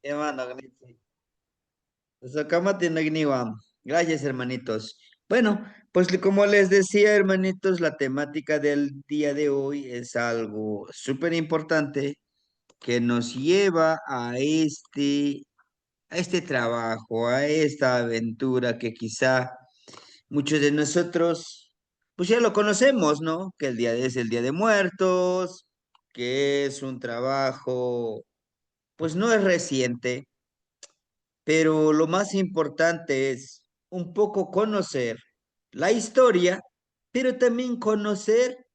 Hermano, Sacamate Nagniwam. Gracias, hermanitos. Bueno, pues como les decía, hermanitos, la temática del día de hoy es algo súper importante que nos lleva a este trabajo, a esta aventura que quizá muchos de nosotros, pues ya lo conocemos, ¿no? Que es el Día de Muertos, que es un trabajo, pues no es reciente, pero lo más importante es un poco conocer la historia, pero también conocer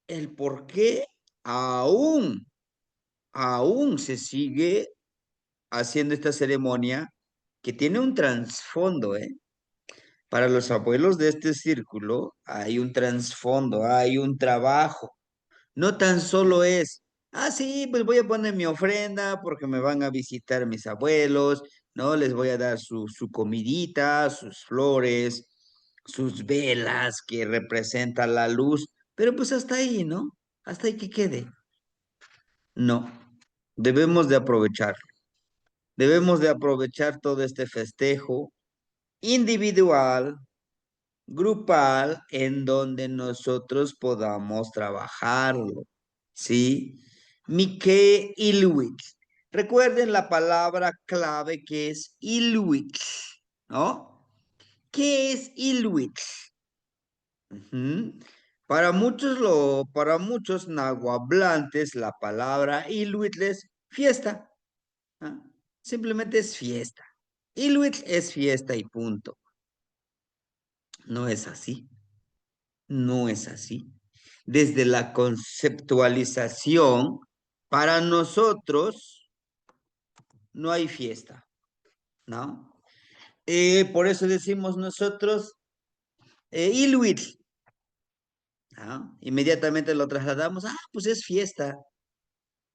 el por qué aún, aún se sigue haciendo esta ceremonia que tiene un trasfondo, ¿eh? Para los abuelos de este círculo hay un trasfondo, hay un trabajo. No tan solo es, sí, pues voy a poner mi ofrenda porque me van a visitar mis abuelos, ¿no? Les voy a dar su comidita, sus flores, sus velas que representan la luz, pero pues hasta ahí, ¿no? Hasta ahí que quede. No, debemos de aprovechar, debemos de aprovechar todo este festejo individual, grupal, en donde nosotros podamos trabajarlo, ¿sí? Mike Ilwich. Recuerden la palabra clave que es Ilwich, ¿no? ¿Qué es Ilwich? Ujú. Para muchos nahuablantes, la palabra Ilwich es fiesta, ¿ah? Simplemente es fiesta. Ilwich es fiesta y punto. No es así. No es así. Desde la conceptualización, para nosotros no hay fiesta, ¿no? Por eso decimos nosotros Iluit, ¿no? Inmediatamente lo trasladamos, pues es fiesta.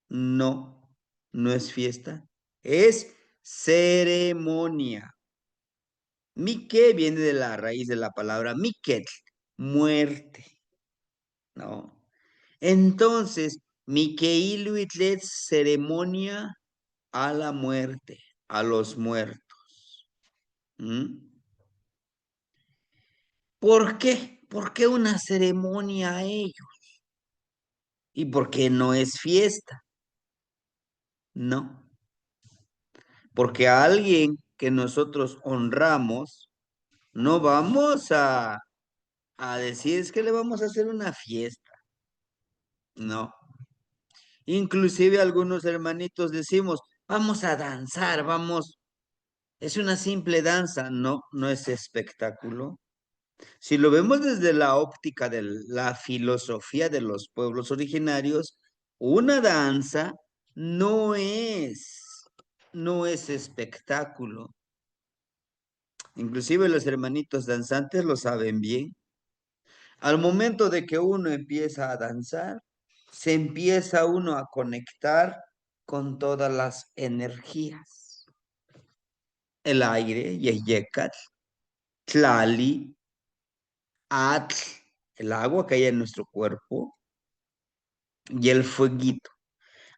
No, no es fiesta, es ceremonia. Mique viene de la raíz de la palabra miquet, muerte, ¿no? Entonces, Miqueiluitl, ceremonia a la muerte, a los muertos. ¿Mm? ¿Por qué? ¿Por qué una ceremonia a ellos? ¿Y por qué no es fiesta? No, porque a alguien que nosotros honramos, no vamos a decir es que le vamos a hacer una fiesta. No. Inclusive algunos hermanitos decimos, vamos a danzar, vamos. Es una simple danza, no, no es espectáculo. Si lo vemos desde la óptica de la filosofía de los pueblos originarios, una danza no es, no es espectáculo. Inclusive los hermanitos danzantes lo saben bien. Al momento de que uno empieza a danzar, se empieza uno a conectar con todas las energías. El aire, Yeyekat, Tlali, Atl, el agua que hay en nuestro cuerpo y el fueguito.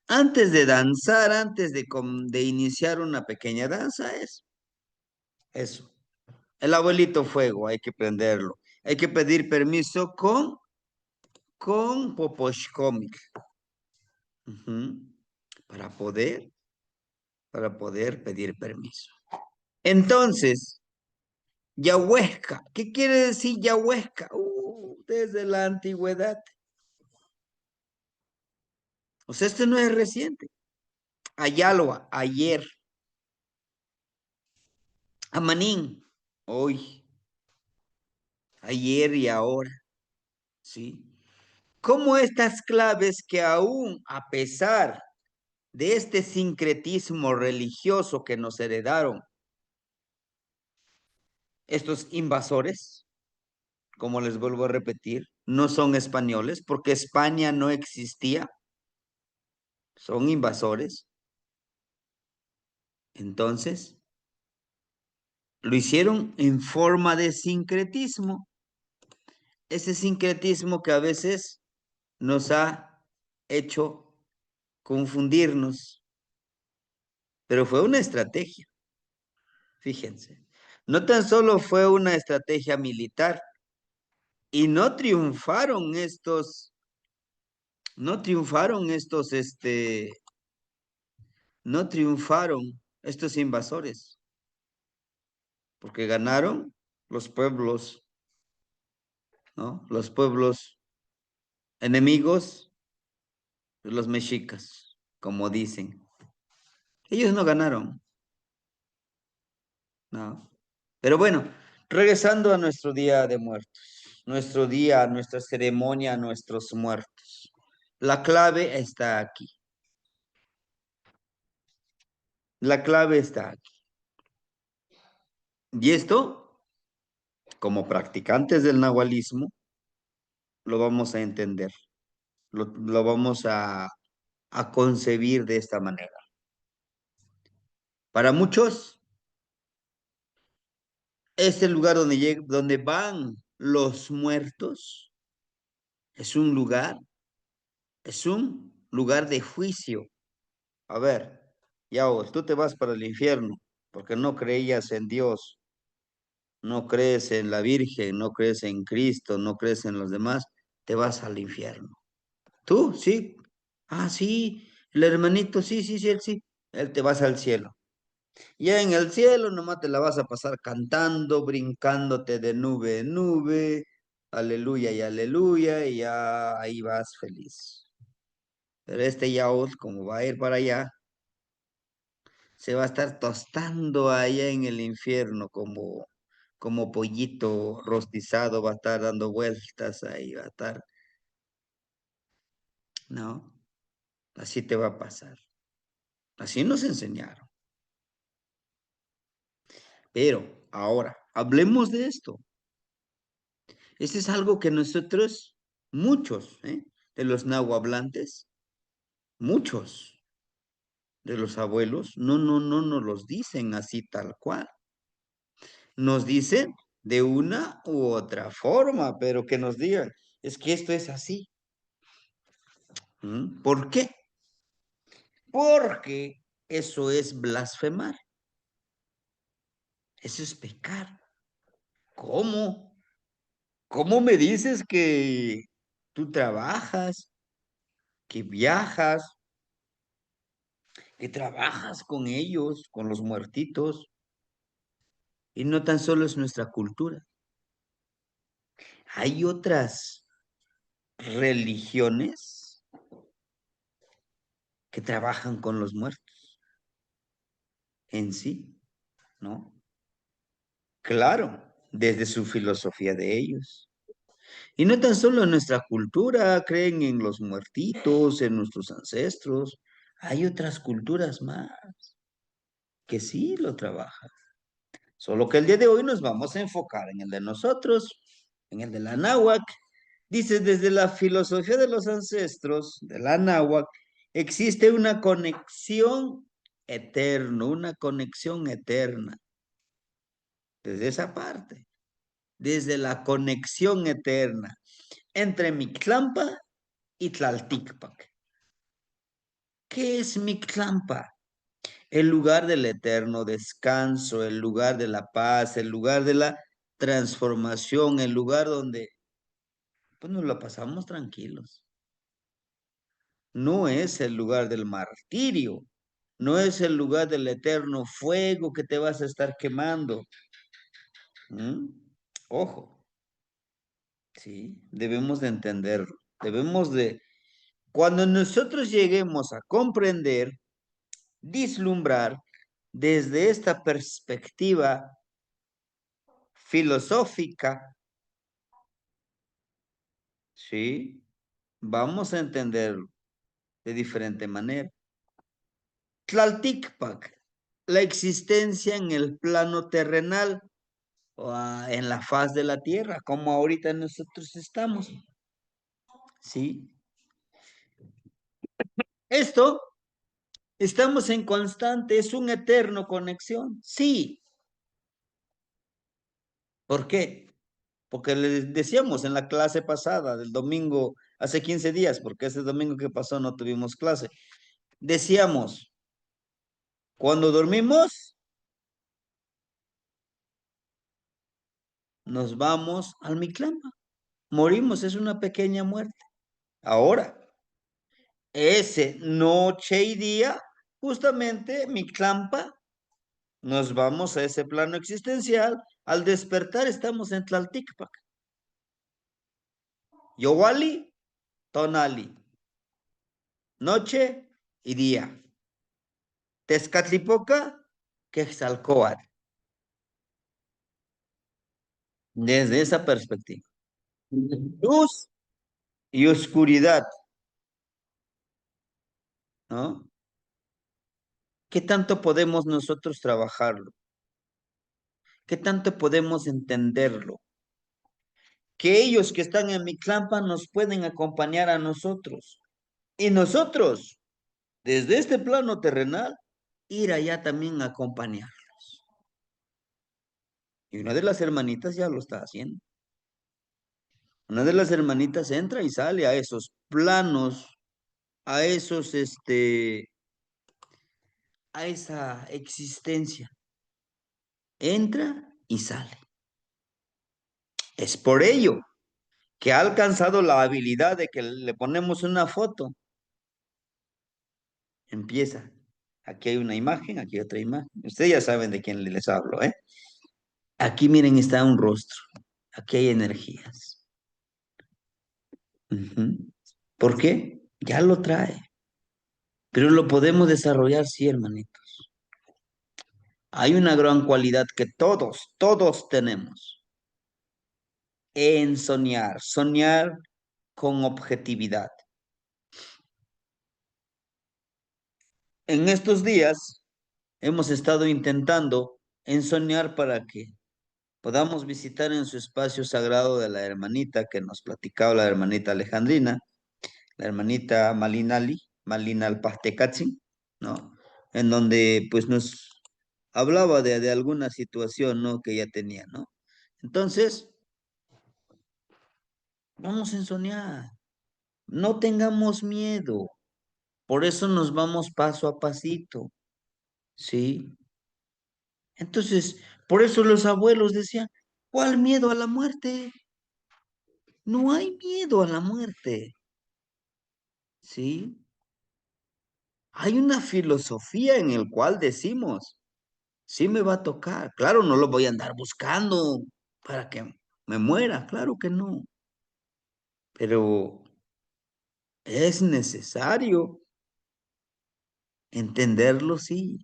Antes de danzar, antes de iniciar una pequeña danza, es eso. El abuelito fuego, hay que prenderlo. Hay que pedir permiso con Poposhkomik. Ujú. Para poder, para poder pedir permiso. Entonces, Yahuesca, ¿qué quiere decir Yahuesca? Desde la antigüedad. O sea, esto no es reciente. Ayaloa, ayer. Amanín, hoy, ayer y ahora, ¿sí? ¿Cómo estas claves que aún a pesar de este sincretismo religioso que nos heredaron estos invasores, como les vuelvo a repetir, no son españoles, porque España no existía, son invasores. Entonces, lo hicieron en forma de sincretismo, ese sincretismo que a veces nos ha hecho confundirnos, pero fue una estrategia, fíjense. No tan solo fue una estrategia militar, y no triunfaron estos invasores, porque ganaron los pueblos, ¿no? Los pueblos enemigos, los mexicas, como dicen. Ellos no ganaron, ¿no? Pero bueno, regresando a nuestro Día de Muertos, nuestro día, nuestra ceremonia, nuestros muertos. La clave está aquí. La clave está aquí. Y esto, como practicantes del nahualismo, lo vamos a entender, lo vamos a concebir de esta manera. Para muchos, este lugar donde van los muertos es un lugar de juicio. A ver, ya vos, tú te vas para el infierno porque no creías en Dios, no crees en la Virgen, no crees en Cristo, no crees en los demás, te vas al infierno. ¿Tú? Sí. Ah, sí, el hermanito, sí, sí, sí, él sí. Él te vas al cielo. Ya en el cielo nomás te la vas a pasar cantando, brincándote de nube en nube, aleluya, y ya ahí vas feliz. Pero este Yaud, como va a ir para allá, se va a estar tostando allá en el infierno como pollito rostizado, va a estar dando vueltas ahí, va a estar, no, así te va a pasar. Así nos enseñaron. Pero ahora, hablemos de esto. Este es algo que nosotros, muchos, de los nahuablantes, muchos de los abuelos, no nos los dicen así tal cual. Nos dicen de una u otra forma, pero que nos digan, es que esto es así. ¿Por qué? Porque eso es blasfemar, eso es pecar. ¿Cómo? ¿Cómo me dices que tú trabajas, que viajas, que trabajas con ellos, con los muertitos? Y no tan solo es nuestra cultura. Hay otras religiones que trabajan con los muertos en sí, ¿no? Claro, desde su filosofía de ellos. Y no tan solo en nuestra cultura, creen en los muertitos, en nuestros ancestros. Hay otras culturas más que sí lo trabajan. Solo que el día de hoy nos vamos a enfocar en el de nosotros, en el de la náhuatl. Dice, desde la filosofía de los ancestros, de la náhuatl, existe una conexión eterna. Desde esa parte, desde la conexión eterna entre Mictlampa y Tlalticpac. ¿Qué es Mictlampa? El lugar del eterno descanso, el lugar de la paz, el lugar de la transformación, el lugar donde pues nos lo pasamos tranquilos. No es el lugar del martirio, no es el lugar del eterno fuego que te vas a estar quemando. ¿Mm? Ojo, sí, debemos de entenderlo, cuando nosotros lleguemos a comprender, vislumbrar desde esta perspectiva filosófica, ¿sí? Vamos a entenderlo de diferente manera. Tlalticpac, la existencia en el plano terrenal o en la faz de la tierra, como ahorita nosotros estamos, ¿sí? Esto, estamos en constante, es un eterno conexión, sí. ¿Por qué? Porque les decíamos en la clase pasada, del domingo, hace 15 días, porque ese domingo que pasó no tuvimos clase, decíamos, Cuando dormimos, nos vamos al Mictlamba. Morimos, es una pequeña muerte. Ahora, ese noche y día, justamente Mictlampa, nos vamos a ese plano existencial. Al despertar estamos en Tlalticpac. Yowali, Tonali, noche y día. Tezcatlipoca, Quetzalcóatl. Desde esa perspectiva. Luz y oscuridad, ¿no? ¿Qué tanto podemos nosotros trabajarlo? ¿Qué tanto podemos entenderlo? Que ellos que están en Mictlampa nos pueden acompañar a nosotros. Y nosotros, desde este plano terrenal, ir allá también a acompañar. Y una de las hermanitas ya lo está haciendo. Una de las hermanitas entra y sale a esos planos, a esos, a esa existencia. Entra y sale. Es por ello que ha alcanzado la habilidad de que le ponemos una foto. Empieza. Aquí hay una imagen, aquí hay otra imagen. Ustedes ya saben de quién les hablo, ¿eh? Aquí miren, está un rostro. Aquí hay energías. Ujú. ¿Por qué? Ya lo trae. Pero lo podemos desarrollar, sí, hermanito. Hay una gran cualidad que todos tenemos en soñar, soñar con objetividad. En estos días hemos estado intentando en soñar para que podamos visitar en su espacio sagrado de la hermanita que nos platicaba la hermanita Alejandrina, la hermanita Malinali, Malinal Pastecatzin, ¿no? En donde pues nos hablaba de alguna situación, ¿no? Que ella tenía, ¿no? Entonces, vamos a soñar, no tengamos miedo, por eso nos vamos paso a pasito, ¿sí? Entonces, por eso los abuelos decían, ¿cuál miedo a la muerte? No hay miedo a la muerte, ¿sí? Hay una filosofía en el cual decimos, sí me va a tocar, claro, no lo voy a andar buscando para que me muera, claro que no, pero es necesario entenderlo, sí.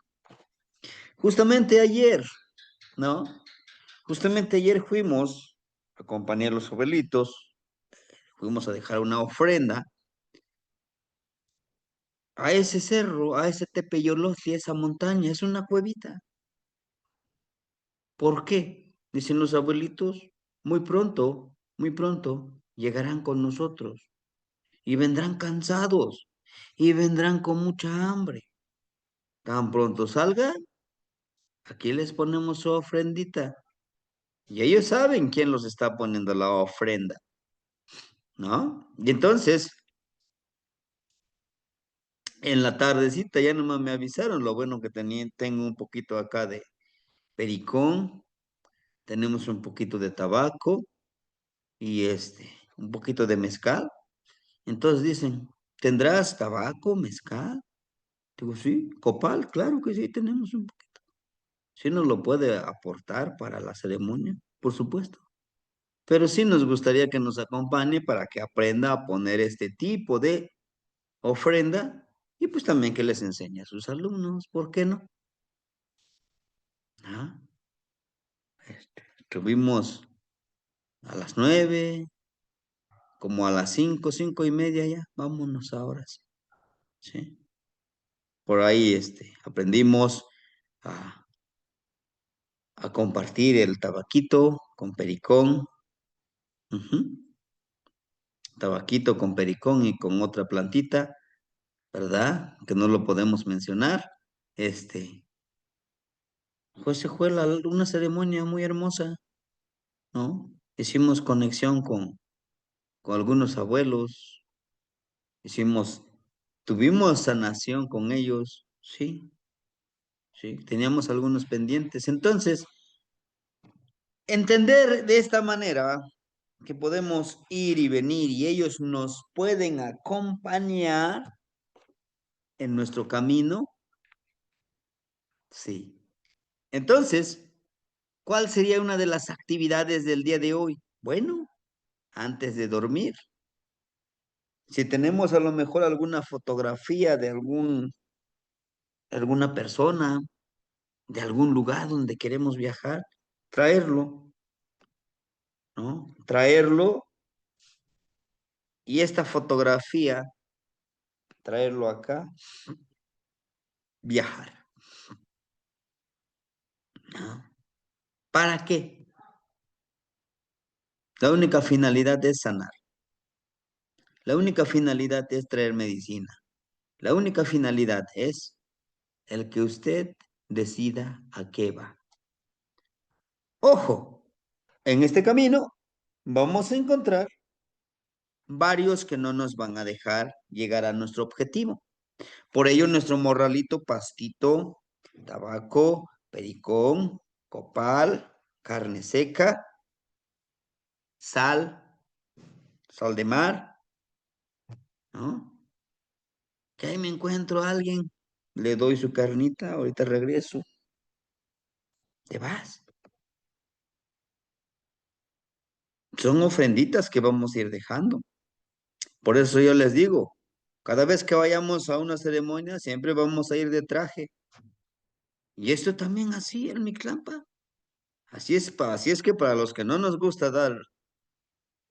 Justamente ayer, ¿no? Justamente ayer fuimos, acompañé a los abuelitos, fuimos a dejar una ofrenda a ese cerro, a ese Tepeyolotli, esa montaña, es una cuevita. ¿Por qué? Dicen los abuelitos, muy pronto llegarán con nosotros y vendrán cansados y vendrán con mucha hambre. Tan pronto salgan, aquí les ponemos su ofrendita. Y ellos saben quién los está poniendo la ofrenda, ¿no? Y entonces, en la tardecita ya nomás me avisaron, lo bueno que tengo un poquito acá de pericón, tenemos un poquito de tabaco y un poquito de mezcal. Entonces dicen, ¿tendrás tabaco, mezcal? Digo, sí, copal, claro que sí, tenemos un poquito. Sí nos lo puede aportar para la ceremonia, por supuesto. Pero sí nos gustaría que nos acompañe para que aprenda a poner este tipo de ofrenda y pues también que les enseñe a sus alumnos, ¿por qué no? Ah, estuvimos a las 9, como a las 5, 5:30 ya, vámonos ahora, sí. ¿Sí? Por ahí aprendimos a, a compartir el tabaquito con pericón, ujú, tabaquito con pericón y con otra plantita, ¿verdad? Que no lo podemos mencionar. Este, pues se fue una ceremonia muy hermosa, ¿no? Hicimos conexión con algunos abuelos, hicimos, tuvimos sanación con ellos, sí, ¿sí? Teníamos algunos pendientes. Entonces, entender de esta manera que podemos ir y venir y ellos nos pueden acompañar en nuestro camino, sí. Entonces, ¿cuál sería una de las actividades del día de hoy? Bueno, antes de dormir, si tenemos a lo mejor alguna fotografía de alguna persona, de algún lugar donde queremos viajar, traerlo, ¿no? Traerlo y esta fotografía, traerlo acá, viajar, ¿no? ¿Para qué? La única finalidad es sanar. La única finalidad es traer medicina. La única finalidad es el que usted decida a qué va. Ojo, en este camino vamos a encontrar varios que no nos van a dejar llegar a nuestro objetivo. Por ello, nuestro morralito, pastito, tabaco, pericón, copal, carne seca, sal, sal de mar, ¿no? Que ahí me encuentro a alguien, le doy su carnita, ahorita regreso, te vas. Son ofrenditas que vamos a ir dejando. Por eso yo les digo, cada vez que vayamos a una ceremonia, siempre vamos a ir de traje. Y esto también así, el Mictlampa. Así es que para los que no nos gusta dar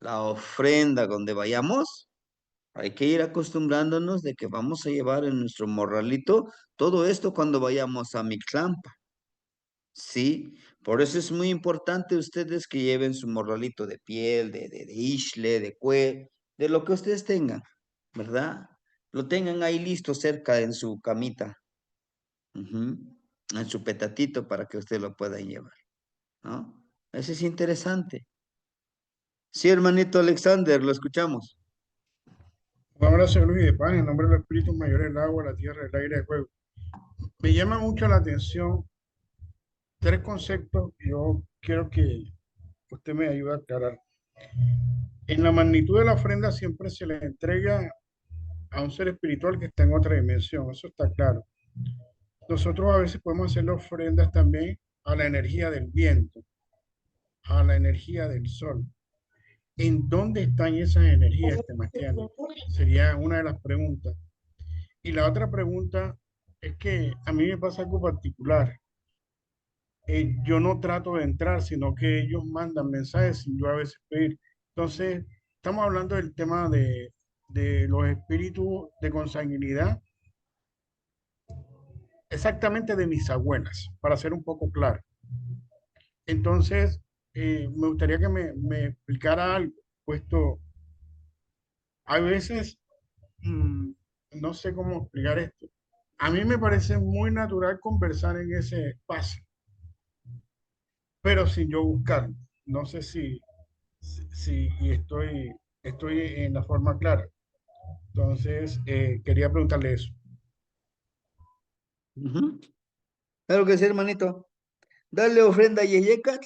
la ofrenda donde vayamos, hay que ir acostumbrándonos de que vamos a llevar en nuestro morralito todo esto cuando vayamos a Mictlampa. Sí, por eso es muy importante ustedes que lleven su morralito de piel, de isle, de cuero, de lo que ustedes tengan, ¿verdad? Lo tengan ahí listo cerca en su camita, ujú, en su petatito para que usted lo pueda llevar, ¿no? Eso es interesante. Sí, hermanito Alexander, lo escuchamos. Un abrazo, Luis de Paz, en nombre de los espíritus mayores, el agua, la tierra, el aire, el fuego. Me llama mucho la atención tres conceptos que yo quiero que usted me ayude a aclarar. En la magnitud de la ofrenda siempre se le entrega a un ser espiritual que está en otra dimensión, eso está claro. Nosotros a veces podemos hacer ofrendas también a la energía del viento, a la energía del sol. ¿En dónde están esas energías, Sebastián? Sería una de las preguntas. Y la otra pregunta es que a mí me pasa algo particular. Yo no trato de entrar, sino que ellos mandan mensajes sin yo a veces pedir. Entonces, estamos hablando del tema de los espíritus de consanguinidad, exactamente de mis abuelas, para ser un poco claro. Entonces, me gustaría que me explicara algo, puesto, a veces, mm, no sé cómo explicar esto. A mí me parece muy natural conversar en ese espacio, pero sin yo buscarlo. No sé si estoy en la forma clara. Entonces, quería preguntarle eso. Ujú. Claro que sí, hermanito. Dale ofrenda a Yeyekat,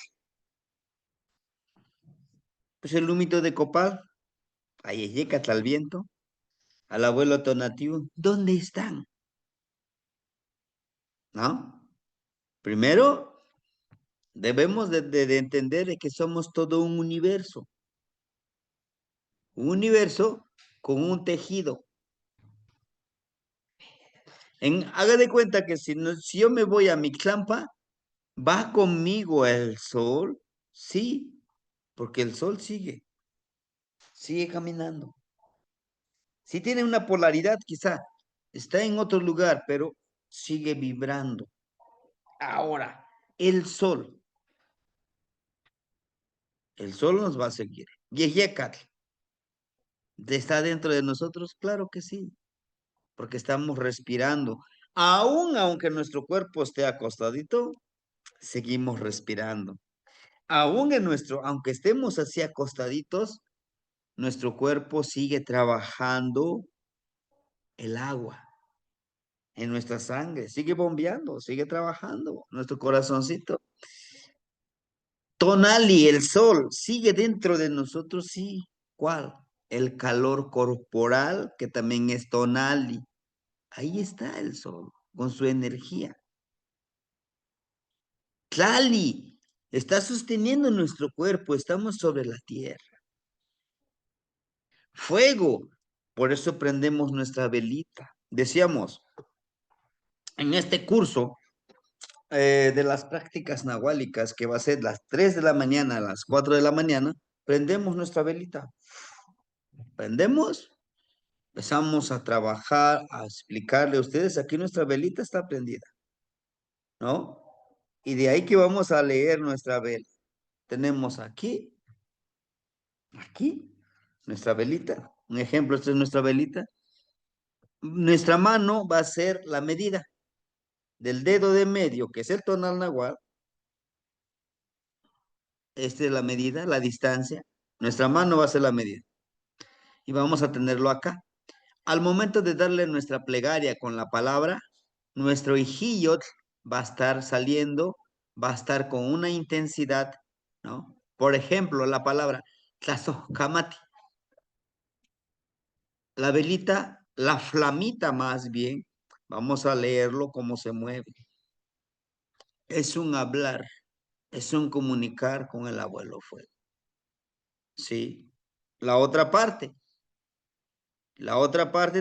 pues el humito de copal, a Yeyekat al viento, al abuelo Tonatiuh. ¿Dónde están? ¿No? Primero, debemos de entender de que somos todo un universo con un tejido. Haga de cuenta que si yo me voy a Mictlampa, ¿va conmigo el sol? Sí, porque el sol sigue caminando. Sí tiene una polaridad quizá, está en otro lugar, pero sigue vibrando. Ahora, el sol, el sol nos va a seguir. Yeyecatl, ¿está dentro de nosotros? Claro que sí, porque estamos respirando. Aunque nuestro cuerpo esté acostadito, seguimos respirando. Aunque estemos así acostaditos, nuestro cuerpo sigue trabajando el agua. en nuestra sangre, sigue bombeando, sigue trabajando, nuestro corazoncito. Tonali, el sol, sigue dentro de nosotros, sí. ¿Cuál? El calor corporal, que también es tonali. Ahí está el sol, con su energía. Tlali, está sosteniendo nuestro cuerpo, estamos sobre la tierra. Fuego, por eso prendemos nuestra velita. Decíamos, en este curso de las prácticas nahuálicas, que va a ser las 3 de la mañana a las 4 de la mañana, prendemos nuestra velita. Prendemos, empezamos a trabajar, a explicarle a ustedes, aquí nuestra velita está prendida, ¿no? Y de ahí que vamos a leer nuestra vela. Tenemos aquí, nuestra velita. Un ejemplo, esta es nuestra velita. Nuestra mano va a ser la medida del dedo de medio, que es el tonal nahual. Esta es la medida, la distancia. Nuestra mano va a ser la medida. Y vamos a tenerlo acá. Al momento de darle nuestra plegaria con la palabra, nuestro hijillo va a estar saliendo, va a estar con una intensidad, ¿no? Por ejemplo, la palabra tlazocamati. La velita, la flamita más bien, vamos a leerlo cómo se mueve. Es un hablar, es un comunicar con el abuelo fuego. Sí. La otra parte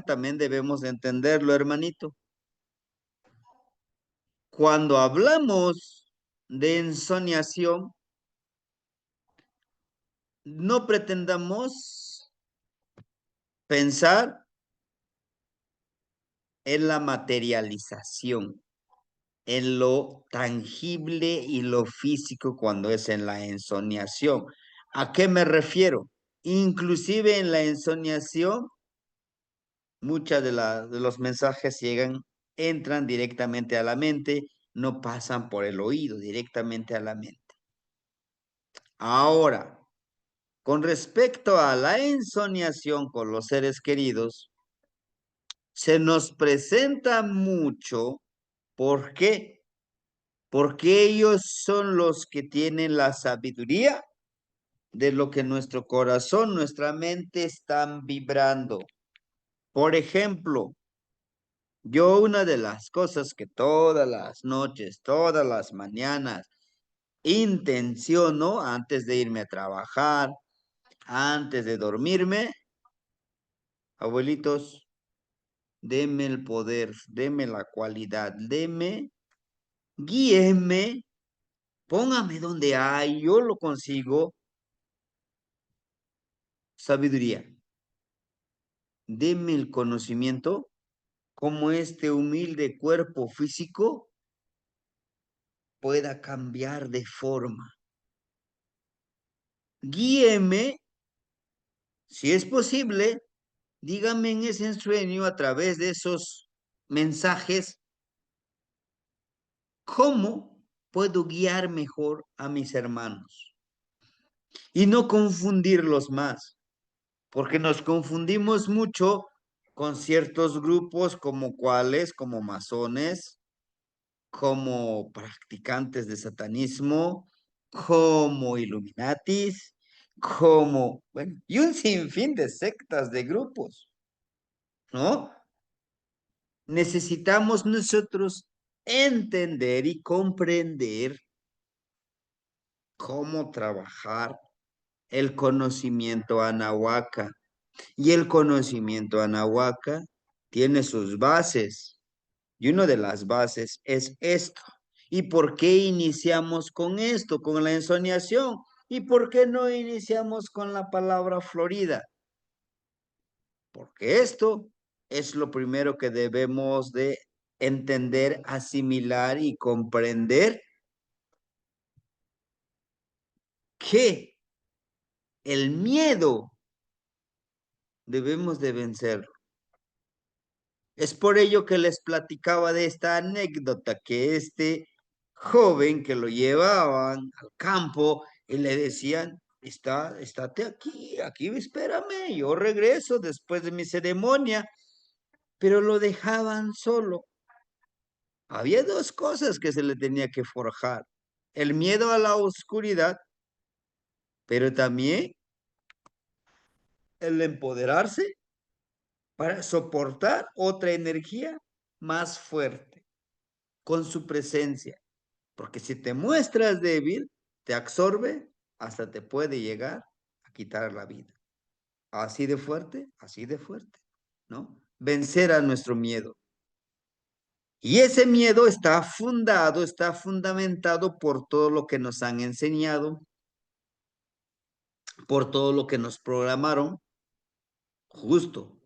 también debemos de entenderlo, hermanito. Cuando hablamos de ensoñación, no pretendamos pensar en la materialización, en lo tangible y lo físico cuando es en la ensoñación. ¿A qué me refiero? Inclusive en la ensoñación, muchas de los mensajes llegan, entran directamente a la mente, no pasan por el oído, directamente a la mente. Ahora, con respecto a la ensoñación con los seres queridos, se nos presenta mucho. ¿Por qué? Porque ellos son los que tienen la sabiduría de lo que nuestro corazón, nuestra mente están vibrando. Por ejemplo, yo una de las cosas que todas las noches, todas las mañanas, intenciono antes de irme a trabajar, antes de dormirme, abuelitos, deme el poder, deme la cualidad, deme, guíeme, póngame donde hay, yo lo consigo, sabiduría. Deme el conocimiento cómo este humilde cuerpo físico pueda cambiar de forma. Guíeme, si es posible, dígame en ese sueño a través de esos mensajes, cómo puedo guiar mejor a mis hermanos y no confundirlos más, porque nos confundimos mucho con ciertos grupos como cuáles, como masones, como practicantes de satanismo, como Illuminatis, como, bueno, y un sinfín de sectas, de grupos, ¿no? Necesitamos nosotros entender y comprender cómo trabajar el conocimiento anahuaca. Y el conocimiento anahuaca tiene sus bases. Y una de las bases es esto. ¿Y por qué iniciamos con esto, con la ensoñación? ¿Y por qué no iniciamos con la palabra florida? Porque esto es lo primero que debemos de entender, asimilar y comprender que el miedo debemos de vencer. Es por ello que les platicaba de esta anécdota, que este joven que lo llevaban al campo y le decían, estate aquí, espérame, yo regreso después de mi ceremonia, pero lo dejaban solo. Había dos cosas que se le tenía que forjar. El miedo a la oscuridad, pero también el empoderarse para soportar otra energía más fuerte con su presencia. Porque si te muestras débil, te absorbe, hasta te puede llegar a quitar la vida. Así de fuerte, ¿no? Vencer a nuestro miedo. Y ese miedo está fundado, está fundamentado por todo lo que nos han enseñado, por todo lo que nos programaron. Justo.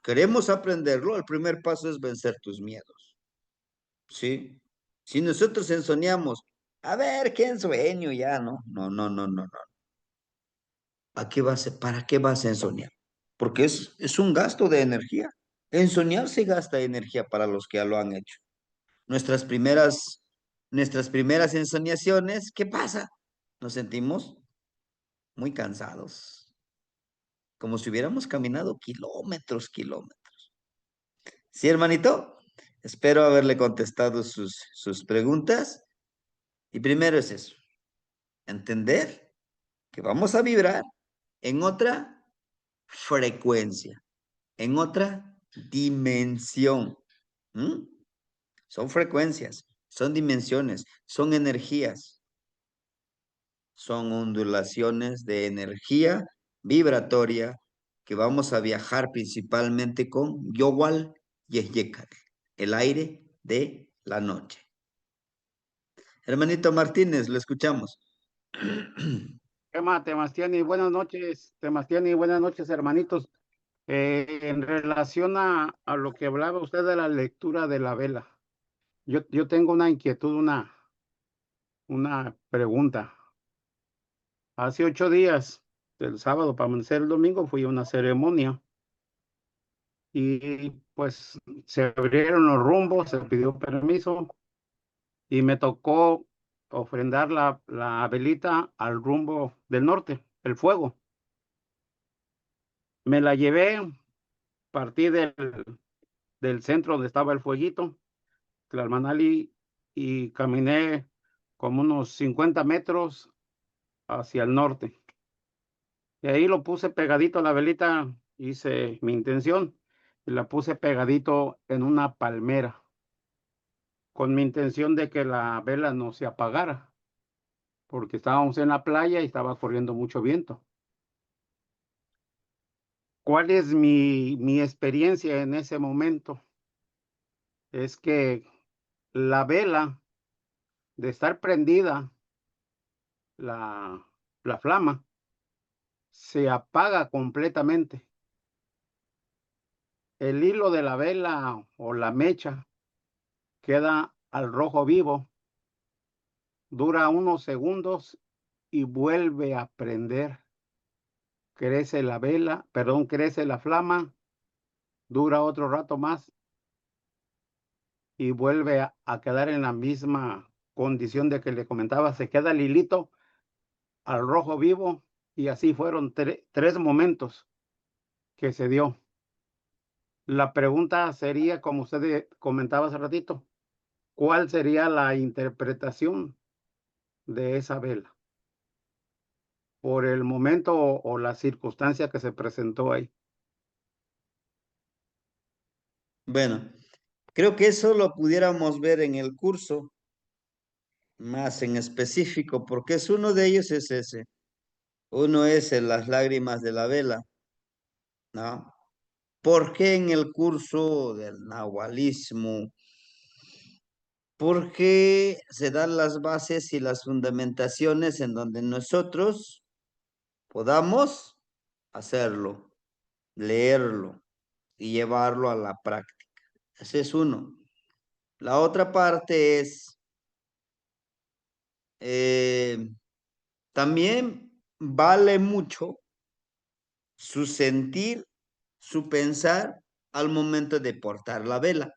Queremos aprenderlo, el primer paso es vencer tus miedos, ¿sí? Si nosotros ensoñamos, a ver, ¿qué ensueño ya, no? No, no, no, no, no. ¿Para qué vas a ensoñar? Porque es un gasto de energía. En soñar se gasta energía para los que ya lo han hecho. Nuestras primeras, nuestras primeras ensoñaciones, ¿qué pasa? Nos sentimos muy cansados, como si hubiéramos caminado kilómetros, kilómetros. ¿Sí, hermanito? Espero haberle contestado sus preguntas. Y primero es eso, entender que vamos a vibrar en otra frecuencia, en otra dimensión. ¿Mm? Son frecuencias, son dimensiones, son energías, son ondulaciones de energía vibratoria que vamos a viajar principalmente con Yowal y Yekal, el aire de la noche. Hermanito Martínez, lo escuchamos. ¿Qué más, Temastiani? Buenas noches, Temastiani, buenas noches, hermanitos. En relación a lo que hablaba usted de la lectura de la vela, yo tengo una inquietud, una pregunta. Hace 8 días, del sábado para amanecer el domingo, fui a una ceremonia y pues se abrieron los rumbos, se pidió permiso y me tocó ofrendar la velita al rumbo del norte, el fuego. Me la llevé, partí del centro donde estaba el fueguito, Tlalmanali, y caminé como unos 50 metros hacia el norte. Y ahí lo puse pegadito a la velita, hice mi intención, y la puse pegadito en una palmera, con mi intención de que la vela no se apagara, porque estábamos en la playa y estaba corriendo mucho viento. ¿Cuál es mi experiencia en ese momento? Es que la vela, de estar prendida, la, la flama, se apaga completamente. El hilo de la vela o la mecha queda al rojo vivo, dura unos segundos y vuelve a prender. Crece la vela, perdón, crece la flama, dura otro rato más y vuelve a quedar en la misma condición de que le comentaba. Se queda el hilito al rojo vivo y así fueron 3 momentos que se dio. La pregunta sería, como usted comentaba hace ratito, ¿cuál sería la interpretación de esa vela por el momento o la circunstancia que se presentó ahí? Bueno, creo que eso lo pudiéramos ver en el curso, más en específico, porque es uno de ellos es ese. Uno es en las lágrimas de la vela, ¿no? ¿Por qué en el curso del nahualismo? Porque se dan las bases y las fundamentaciones en donde nosotros podamos hacerlo, leerlo y llevarlo a la práctica. Ese es uno. La otra parte es, eh, también vale mucho su sentir, su pensar al momento de portar la vela,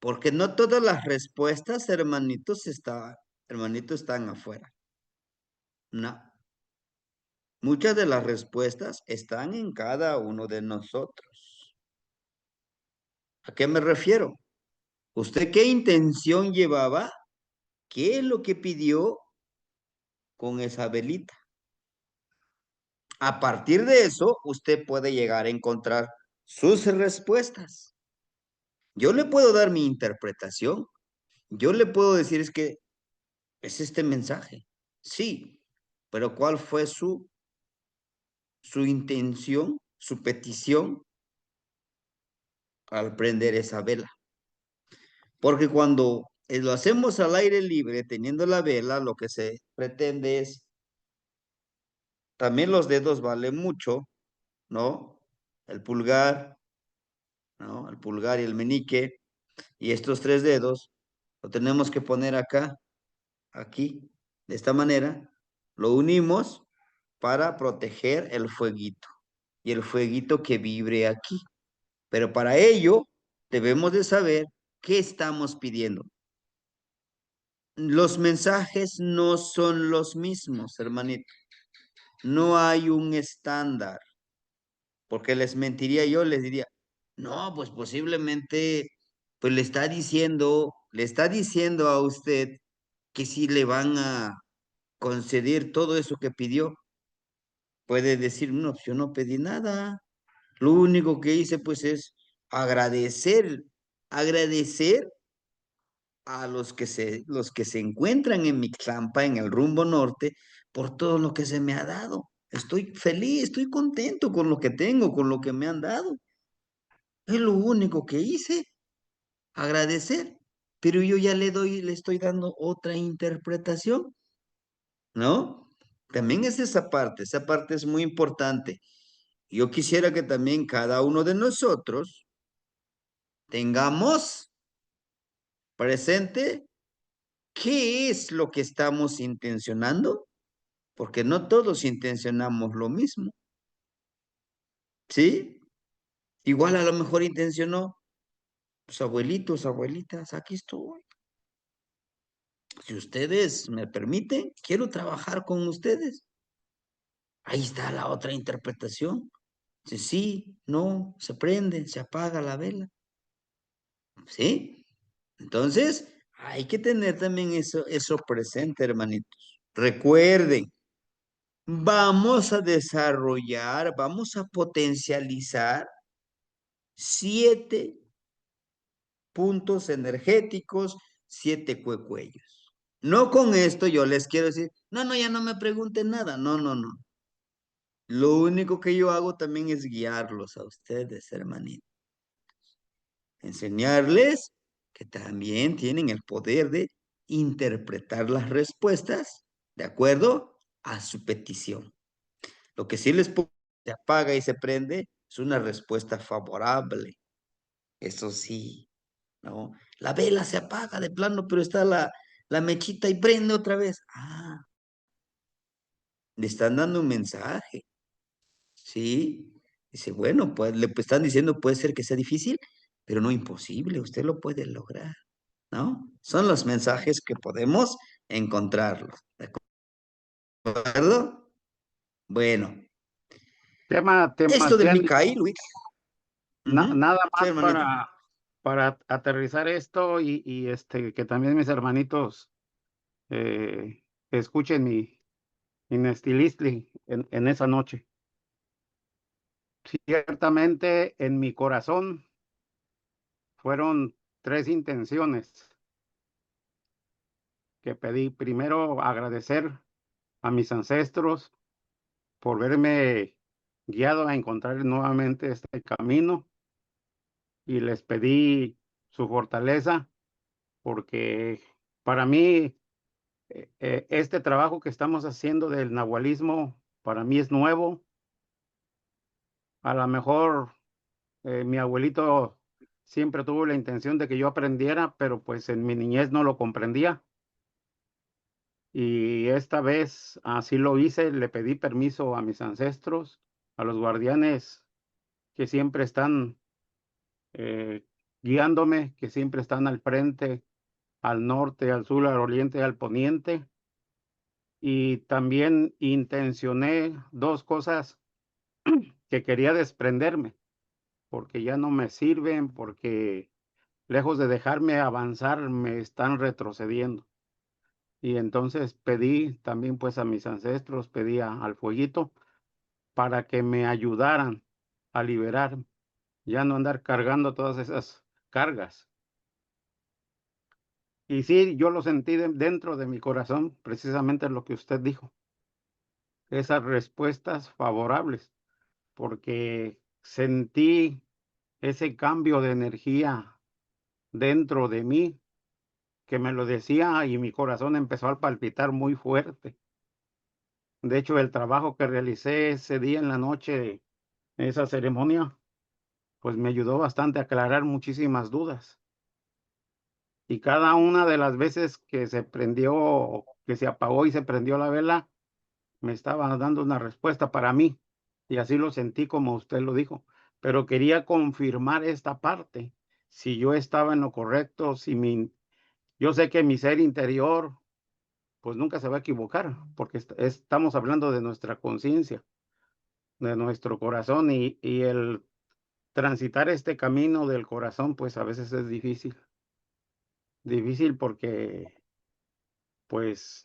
porque no todas las respuestas, hermanitos, están afuera. No, muchas de las respuestas están en cada uno de nosotros. ¿A qué me refiero? ¿Usted qué intención llevaba? ¿Qué es lo que pidió con esa velita? A partir de eso, usted puede llegar a encontrar sus respuestas. Yo le puedo dar mi interpretación. Yo le puedo decir es que es este mensaje. Sí, pero ¿cuál fue su intención, su petición al prender esa vela? Porque cuando lo hacemos al aire libre, teniendo la vela, lo que se pretende es, también los dedos valen mucho, ¿no? El pulgar, ¿no? El pulgar y el meñique, y estos tres dedos, lo tenemos que poner acá, aquí, de esta manera, lo unimos para proteger el fueguito, y el fueguito que vibre aquí. Pero para ello, debemos de saber qué estamos pidiendo. Los mensajes no son los mismos, hermanito. No hay un estándar, porque les mentiría yo, les diría, no, pues posiblemente, pues le está diciendo a usted que si le van a conceder todo eso que pidió. Puede decir, no, pues yo no pedí nada. Lo único que hice, pues, es agradecer, agradecer a los que se encuentran en mi campa, en el rumbo norte, por todo lo que se me ha dado. Estoy feliz, estoy contento con lo que tengo, con lo que me han dado. Es lo único que hice, agradecer. Pero yo ya le estoy dando otra interpretación, ¿no? También es esa parte es muy importante. Yo quisiera que también cada uno de nosotros tengamos presente qué es lo que estamos intencionando, porque no todos intencionamos lo mismo, ¿sí? Igual a lo mejor intencionó sus abuelitos, abuelitas, aquí estoy. Si ustedes me permiten, quiero trabajar con ustedes. Ahí está la otra interpretación. Si sí, no, se prende, se apaga la vela, ¿sí? Entonces, hay que tener también eso presente, hermanitos. Recuerden, vamos a desarrollar, vamos a potencializar 7 puntos energéticos, 7 cuellos. No con esto yo les quiero decir, no, no, ya no me pregunten nada. No, no, no. Lo único que yo hago también es guiarlos a ustedes, hermanitos. Enseñarles que también tienen el poder de interpretar las respuestas de acuerdo a su petición. Lo que sí les puedo, se apaga y se prende es una respuesta favorable. Eso sí, ¿no? La vela se apaga de plano, pero está la mechita y prende otra vez. Ah, le están dando un mensaje, ¿sí? Dice, bueno, pues le están diciendo, puede ser que sea difícil, pero no imposible, usted lo puede lograr. ¿No? Son los mensajes que podemos encontrarlos. ¿De acuerdo? Bueno, esto del Terry, Micaí, Luis. Ujú. nada Sí, más hermanito. para aterrizar esto y que también mis hermanitos escuchen mi Nestilistli en esa noche. Ciertamente en mi corazón fueron 3 intenciones que pedí. Primero, agradecer a mis ancestros por verme guiado a encontrar nuevamente este camino, y les pedí su fortaleza porque para mí este trabajo que estamos haciendo del nahualismo para mí es nuevo. A lo mejor mi abuelito siempre tuvo la intención de que yo aprendiera, pero pues en mi niñez no lo comprendía. Y esta vez así lo hice, le pedí permiso a mis ancestros, a los guardianes que siempre están eh, guiándome, que siempre están al frente, al norte, al sur, al oriente, al poniente. Y también intencioné 2 cosas que quería desprenderme, porque ya no me sirven, porque lejos de dejarme avanzar, me están retrocediendo. Y entonces pedí también pues a mis ancestros, pedí al fueguito para que me ayudaran a liberar, ya no andar cargando todas esas cargas. Y sí, yo lo sentí dentro de mi corazón, precisamente lo que usted dijo, esas respuestas favorables, porque sentí ese cambio de energía dentro de mí que me lo decía y mi corazón empezó a palpitar muy fuerte. De hecho, el trabajo que realicé ese día en la noche, esa ceremonia, pues me ayudó bastante a aclarar muchísimas dudas. Y cada una de las veces que se prendió, que se apagó y se prendió la vela, me estaba dando una respuesta para mí. Y así lo sentí como usted lo dijo. Pero quería confirmar esta parte, si yo estaba en lo correcto, si yo sé que mi ser interior, pues nunca se va a equivocar, porque estamos hablando de nuestra conciencia, de nuestro corazón y el transitar este camino del corazón, pues a veces es difícil. Difícil porque, pues,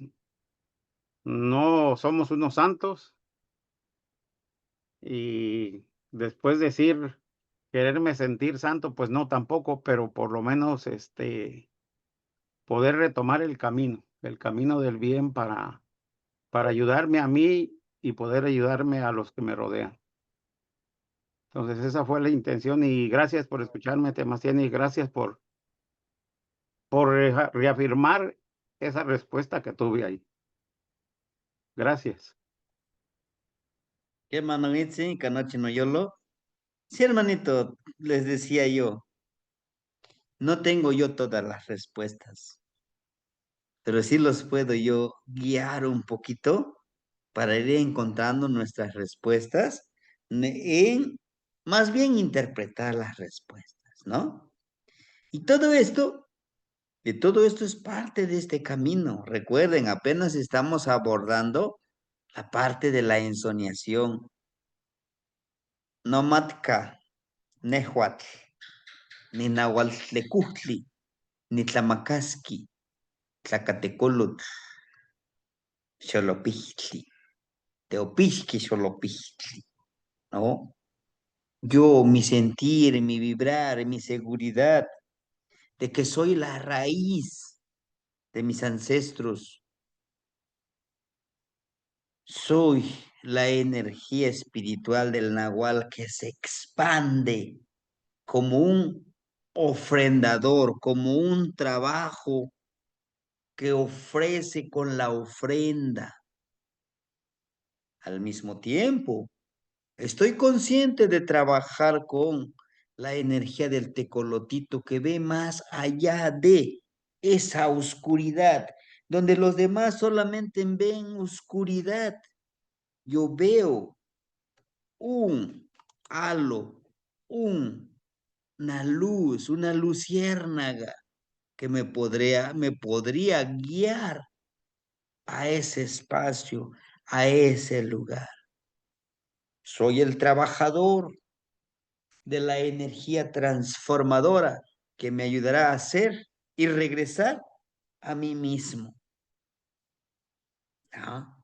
no somos unos santos y después decir quererme sentir santo, pues no tampoco, pero por lo menos poder retomar el camino del bien para ayudarme a mí y poder ayudarme a los que me rodean. Entonces, esa fue la intención y gracias por escucharme, Temacien, y gracias por reafirmar esa respuesta que tuve ahí. Gracias. ¿Qué hermano Itzi, Canoche no Yolo? Sí, hermanito, les decía yo, no tengo yo todas las respuestas, pero sí los puedo yo guiar un poquito para ir encontrando nuestras respuestas en más bien interpretar las respuestas, ¿no? Y todo esto es parte de este camino. Recuerden, apenas estamos abordando la parte de la ensoñación. Nomatka, Nehuatl, ni Nahuatl ni Tlamacasqui, Tlacatecolotl, Xolopixtli, Teopixqui, Xolopixtli, ¿no? Yo, mi sentir, mi vibrar, mi seguridad de que soy la raíz de mis ancestros, soy la energía espiritual del Nahual que se expande como un ofrendador, como un trabajo que ofrece con la ofrenda. Al mismo tiempo, estoy consciente de trabajar con la energía del tecolotito que ve más allá de esa oscuridad, donde los demás solamente ven oscuridad. Yo veo un halo, una luciérnaga que me podría guiar a ese espacio, a ese lugar. Soy el trabajador de la energía transformadora que me ayudará a hacer y regresar a mí mismo. ¿Ah?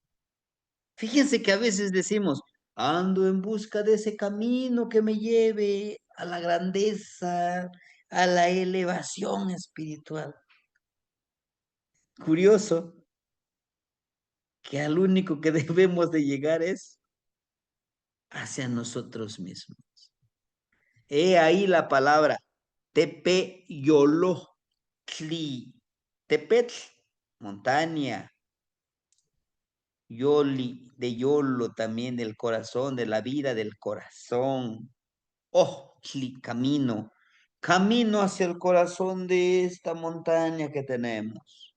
Fíjense que a veces decimos, ando en busca de ese camino que me lleve a la grandeza, a la elevación espiritual. Curioso que al único que debemos de llegar es hacia nosotros mismos. He ahí la palabra tepe yolo tli. Tepetl, montaña. Yoli, de yolo también, del corazón, de la vida del corazón. Oh, tli, camino. Camino hacia el corazón de esta montaña que tenemos.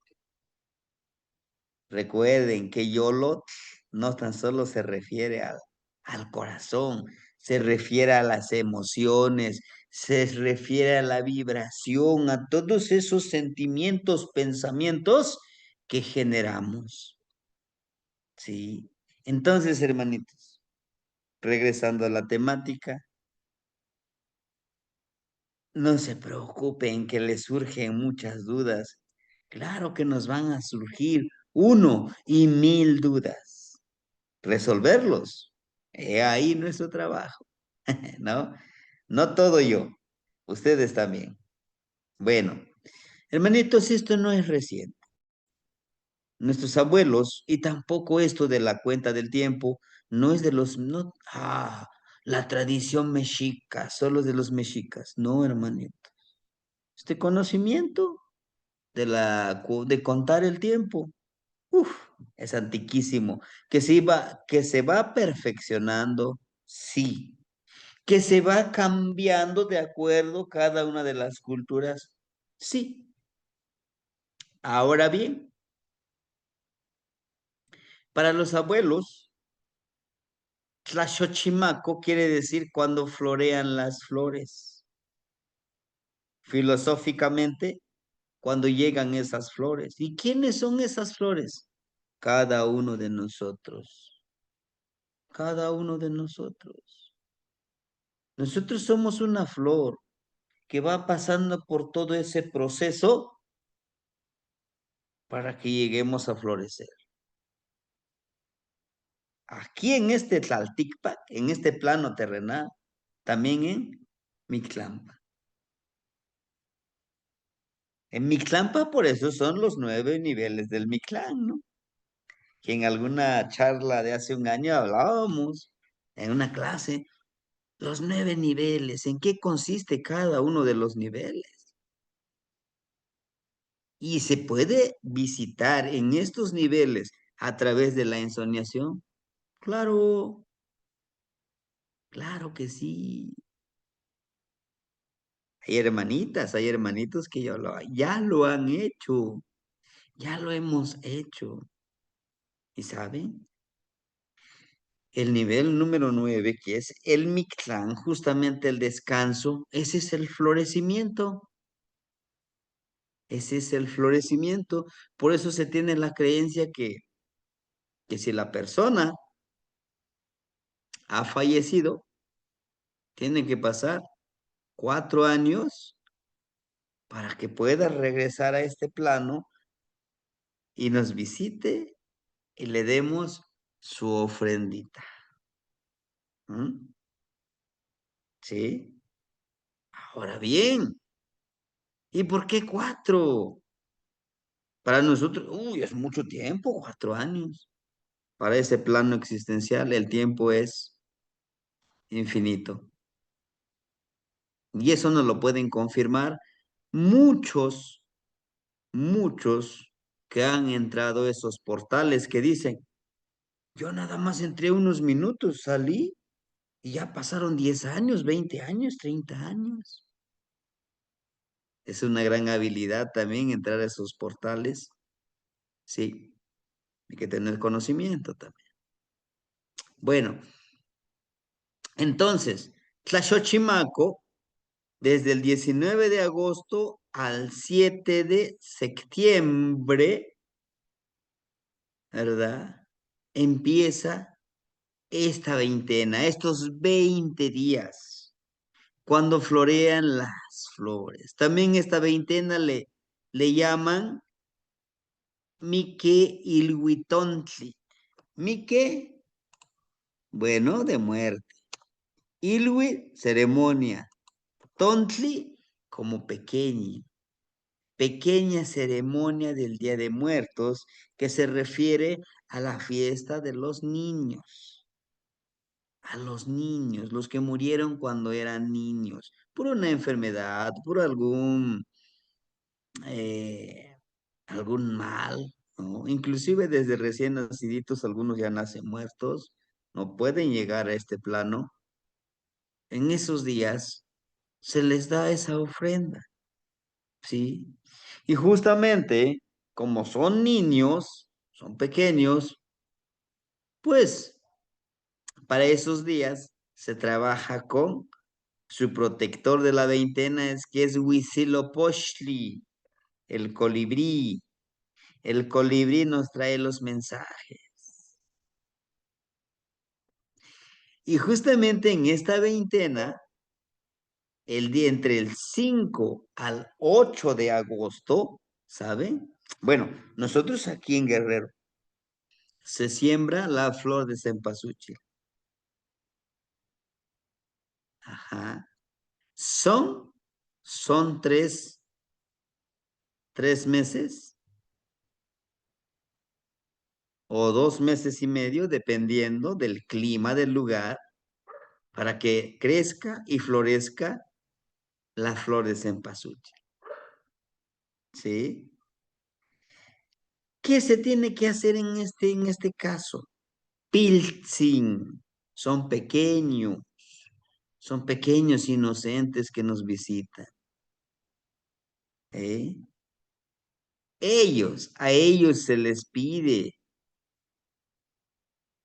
Recuerden que Yolot no tan solo se refiere al corazón, se refiere a las emociones, se refiere a la vibración, a todos esos sentimientos, pensamientos que generamos. ¿Sí? Entonces, hermanitos, regresando a la temática, No se preocupen que les surgen muchas dudas. Claro que nos van a surgir uno y mil dudas. Resolverlos. He ahí nuestro trabajo, ¿no? No todo yo, ustedes también. Bueno, hermanitos, esto no es reciente. Nuestros abuelos, y tampoco esto de la cuenta del tiempo, no es de los, no, la tradición mexica, solo de los mexicas. No, hermanito. Este conocimiento de contar el tiempo, uf, es antiquísimo. Que se va perfeccionando, sí. Que se va cambiando de acuerdo cada una de las culturas, sí. Ahora bien, para los abuelos, Tlaxochimaco quiere decir cuando florean las flores. Filosóficamente, cuando llegan esas flores. ¿Y quiénes son esas flores? Cada uno de nosotros. Cada uno de nosotros. Nosotros somos una flor que va pasando por todo ese proceso para que lleguemos a florecer. Aquí en este Tlalticpac, en este plano terrenal, también en Mictlampa. En Mictlampa, por eso son los 9 niveles del Mictlán, ¿no? Que en alguna charla de hace un año hablábamos, en una clase, los 9 niveles, ¿en qué consiste cada uno de los niveles? Y se puede visitar en estos niveles a través de la ensoñación. Claro, claro que sí. Hay hermanitas, hay hermanitos que ya lo han hecho, ya lo hemos hecho. ¿Y saben? El nivel número 9, que es el Mictlán, justamente el descanso, ese es el florecimiento. Ese es el florecimiento. Por eso se tiene la creencia que si la persona ha fallecido, tiene que pasar 4 años para que pueda regresar a este plano y nos visite y le demos su ofrendita. ¿Mm? ¿Sí? Ahora bien, ¿y por qué 4? Para nosotros, uy, es mucho tiempo, 4 años. Para ese plano existencial, el tiempo es infinito. Y eso nos lo pueden confirmar muchos, muchos que han entrado a esos portales que dicen, yo nada más entré unos minutos, salí y ya pasaron 10 años, 20 años, 30 años. Es una gran habilidad también entrar a esos portales. Sí, hay que tener conocimiento también. Bueno, entonces, Tlaxochimaco, desde el 19 de agosto al 7 de septiembre, ¿verdad? Empieza esta veintena, estos 20 días, cuando florean las flores. También esta veintena le llaman Mique Ilhuitontli. Mique, bueno, de muerte. Ilwi, ceremonia. Tontli, como pequeña. Pequeña ceremonia del Día de Muertos que se refiere a la fiesta de los niños. A los niños, los que murieron cuando eran niños, por una enfermedad, por eh, algún mal, ¿no? Inclusive desde recién naciditos algunos ya nacen muertos, no pueden llegar a este plano. En esos días se les da esa ofrenda, ¿sí? Y justamente como son niños, son pequeños, pues para esos días se trabaja con su protector de la veintena, es que es Huitzilopochtli, el colibrí. El colibrí nos trae los mensajes. Y justamente en esta veintena el día entre el 5 al 8 de agosto, ¿saben? Bueno, nosotros aquí en Guerrero se siembra la flor de cempasúchil. Ajá. Son tres meses o 2 meses y medio, dependiendo del clima del lugar, para que crezca y florezca la flor de cempasúchil. ¿Sí? ¿Qué se tiene que hacer en este caso? Pilzing. Son pequeños, son pequeños inocentes que nos visitan. ¿Eh? A ellos se les pide,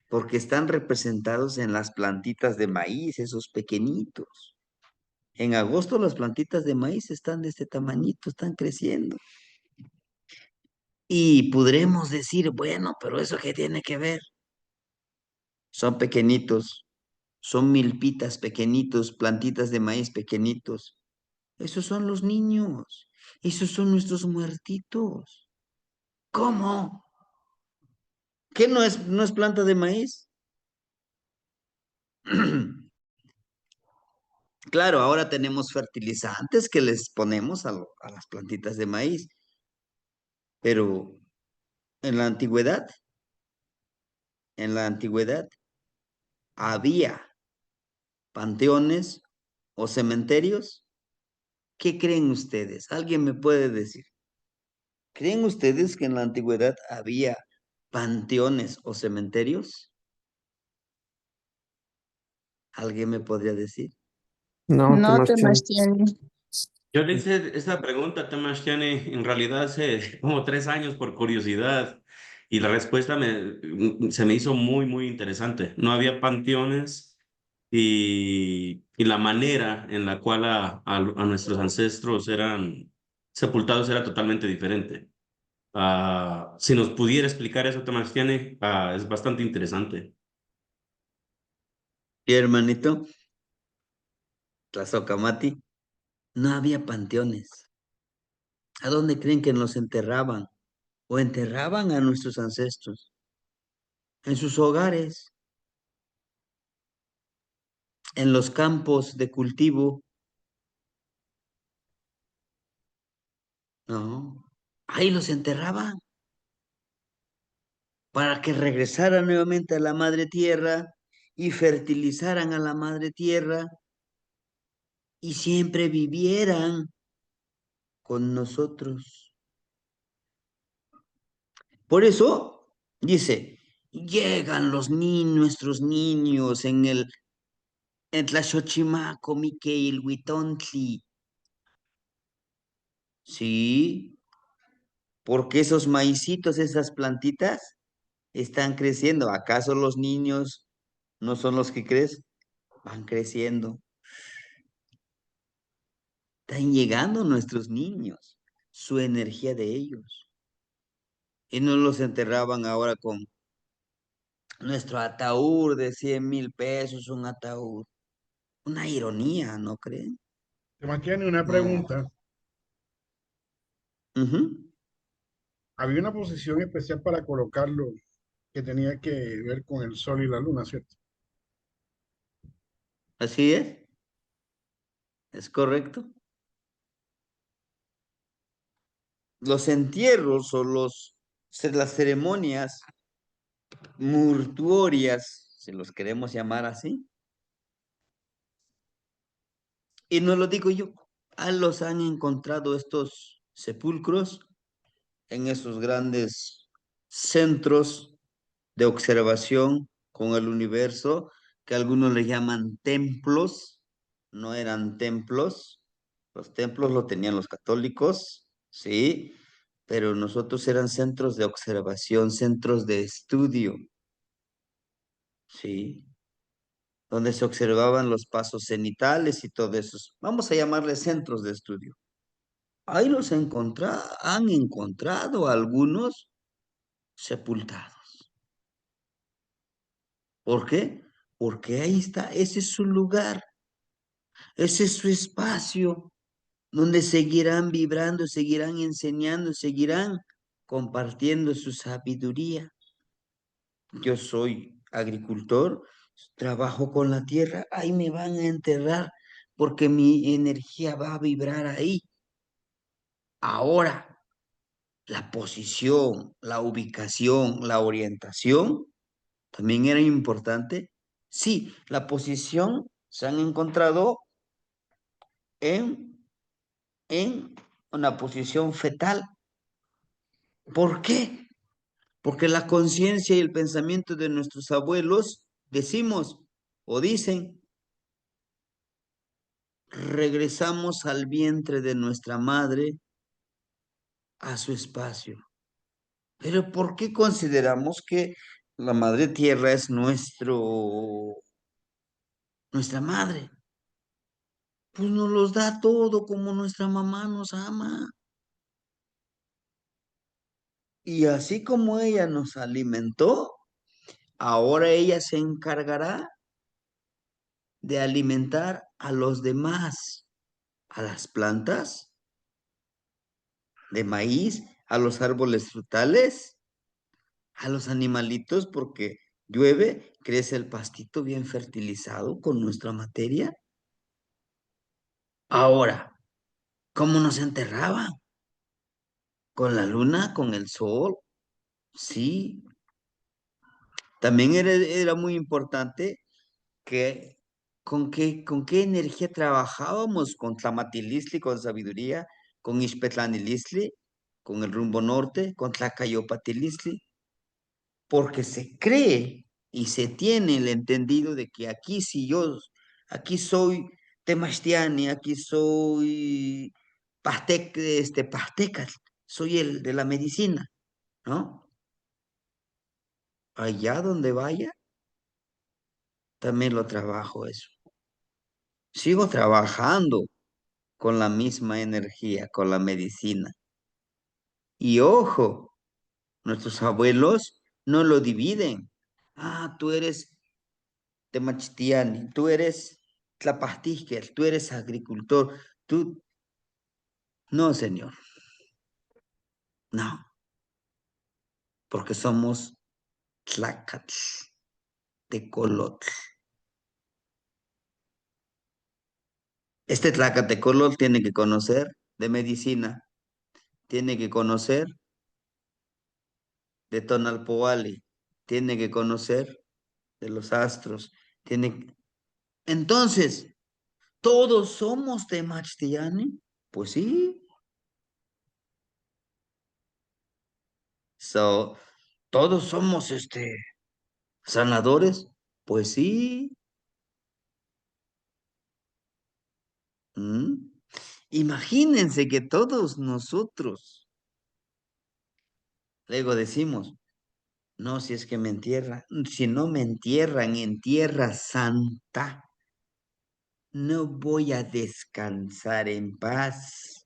porque están representados en las plantitas de maíz, esos pequeñitos. En agosto las plantitas de maíz están de este tamañito, están creciendo. Y podremos decir, bueno, pero ¿eso qué tiene que ver? Son pequeñitos, son milpitas pequeñitos, plantitas de maíz pequeñitos. Esos son los niños, esos son nuestros muertitos. ¿Cómo? ¿Qué no es planta de maíz? Claro, ahora tenemos fertilizantes que les ponemos a las plantitas de maíz, pero en la antigüedad, en la antigüedad había panteones o cementerios. ¿Qué creen ustedes? ¿Alguien me puede decir? ¿Creen ustedes que en la antigüedad había panteones o cementerios? ¿Alguien me podría decir? No, No Tomás te Chan. tiene. Yo le hice esta pregunta a Tomás Tiene en realidad hace como 3 años por curiosidad y la respuesta se me hizo muy, muy interesante. No había panteones y la manera en la cual a nuestros ancestros eran sepultados era totalmente diferente. Si nos pudiera explicar eso, Tomás Tiene, es bastante interesante. Y hermanito, Tlazocamati, no había panteones. ¿A dónde creen que nos enterraban? O enterraban a nuestros ancestros. En sus hogares, en los campos de cultivo. No, ahí los enterraban para que regresaran nuevamente a la madre tierra y fertilizaran a la madre tierra y siempre vivieran con nosotros. Por eso dice, llegan nuestros niños en Tlaxochimaco, Miquel, Huitontli. Sí, porque esos maicitos, esas plantitas, están creciendo. ¿Acaso los niños no son los que crecen? Van creciendo. Están llegando nuestros niños, su energía de ellos. Y no los enterraban ahora con nuestro ataúd de 100,000 pesos, un ataúd. Una ironía, ¿no creen? Te mantiene una No. pregunta. Ujú. Había una posición especial para colocarlo que tenía que ver con el sol y la luna, ¿cierto? Así es correcto. Los entierros o las ceremonias mortuorias, si los queremos llamar así, y no lo digo yo, los han encontrado estos sepulcros en esos grandes centros de observación con el universo, que algunos le llaman templos, no eran templos, los templos lo tenían los católicos, sí, pero nosotros eran centros de observación, centros de estudio, sí, donde se observaban los pasos cenitales y todo eso. Vamos a llamarles centros de estudio. Ahí han encontrado algunos sepultados. ¿Por qué? Porque ahí está, ese es su lugar. Ese es su espacio donde seguirán vibrando, seguirán enseñando, seguirán compartiendo su sabiduría. Yo soy agricultor, trabajo con la tierra, ahí me van a enterrar porque mi energía va a vibrar ahí. Ahora, la posición, la ubicación, la orientación también era importante. Sí, la posición se han encontrado en, en una posición fetal. ¿Por qué? Porque la conciencia y el pensamiento de nuestros abuelos decimos o dicen, regresamos al vientre de nuestra madre a su espacio. Pero ¿por qué consideramos que la madre tierra es nuestra madre? Pues nos los da todo como nuestra mamá nos ama. Y así como ella nos alimentó, ahora ella se encargará de alimentar a los demás, a las plantas de maíz, a los árboles frutales, a los animalitos, porque llueve, crece el pastito bien fertilizado con nuestra materia. Ahora, ¿cómo nos enterraban? Con la luna, con el sol, sí. También era muy importante que con qué energía trabajábamos con Tlamatilistli, con sabiduría, con Ixpetlanilistli, con el rumbo norte, con Tlacayopatilistli, porque se cree y se tiene el entendido de que aquí si yo, aquí soy Temastiani, aquí soy Pastecatl, soy el de la medicina, ¿no? Allá donde vaya, también lo trabajo eso. Sigo trabajando con la misma energía, con la medicina. Y ojo, nuestros abuelos no lo dividen. Ah, tú eres Temachtiani, tú eres Tlapahtisquel, tú eres agricultor, tú... No, señor, no, porque somos Tlacatl, Tecolotl. Este Tlacatecolotl tiene que conocer de medicina, tiene que conocer de Tonalpoali, tiene que conocer de los astros, tiene... Entonces, ¿todos somos Temachtiani? Pues sí. So, ¿todos somos sanadores? Pues sí. ¿Mm? Imagínense que todos nosotros, luego decimos, no, si es que me entierran, si no me entierran en tierra santa, no voy a descansar en paz.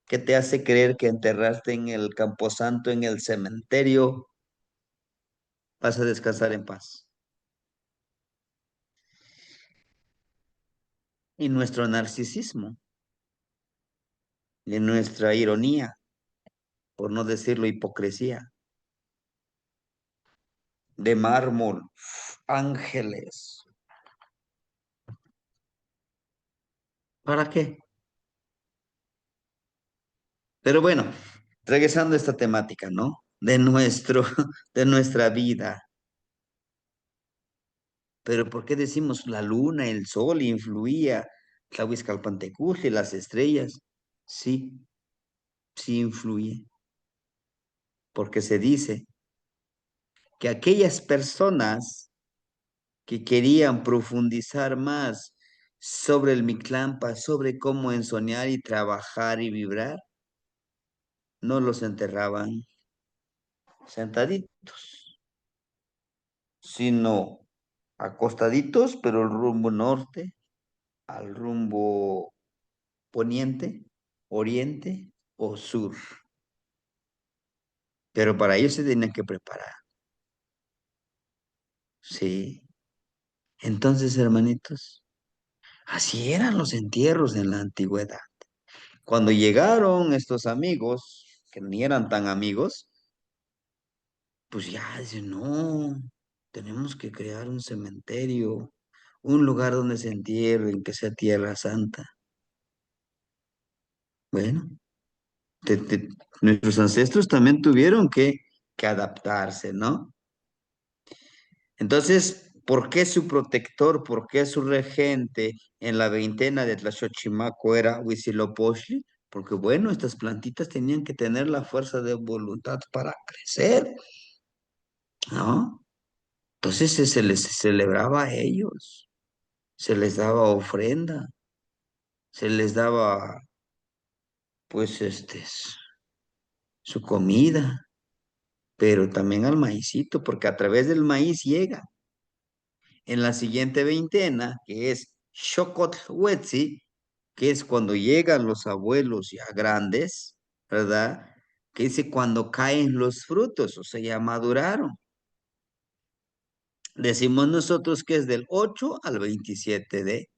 ¿Qué te hace creer que enterraste en el camposanto, en el cementerio, vas a descansar en paz? Y nuestro narcisismo, y nuestra ironía, por no decirlo hipocresía, de mármol, ángeles. ¿Para qué? Pero bueno, regresando a esta temática, ¿no? De nuestra vida. Pero ¿por qué decimos la luna, el sol influía, Tlahuizcalpantecutli, las estrellas? Sí, sí influye, porque se dice que aquellas personas que querían profundizar más sobre el Mictlampa, sobre cómo ensoñar y trabajar y vibrar, no los enterraban sentaditos, sino acostaditos, pero el rumbo norte, al rumbo poniente, oriente o sur. Pero para ello se tenían que preparar. Sí. Entonces, hermanitos, Así eran los entierros en la antigüedad. Cuando llegaron estos amigos, que ni eran tan amigos, pues ya dicen, no, tenemos que crear un cementerio, un lugar donde se entierren, que sea tierra santa. Bueno, te- te- nuestros ancestros también tuvieron que adaptarse, ¿no? Entonces, ¿por qué su protector, por qué su regente en la veintena de Tlaxochimaco era Huitzilopochtli? Porque bueno, estas plantitas tenían que tener la fuerza de voluntad para crecer, ¿no? Entonces se les celebraba a ellos, se les daba ofrenda, se les daba, pues, su comida, pero también al maicito, porque a través del maíz llega. En la siguiente veintena, que es Xocotl-Huetzi, que es cuando llegan los abuelos ya grandes, ¿verdad? Que dice cuando caen los frutos, o sea, ya maduraron. Decimos nosotros que es del 8 al 27 de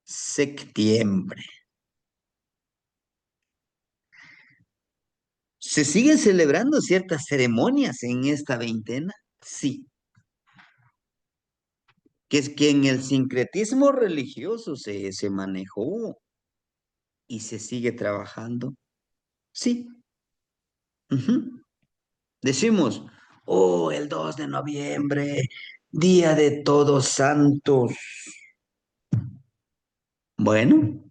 septiembre. ¿Se siguen celebrando ciertas ceremonias en esta veintena? Sí, que es que en el sincretismo religioso se manejó y se sigue trabajando. Sí. Ujú. Decimos, oh, el 2 de noviembre, Día de Todos Santos. Bueno,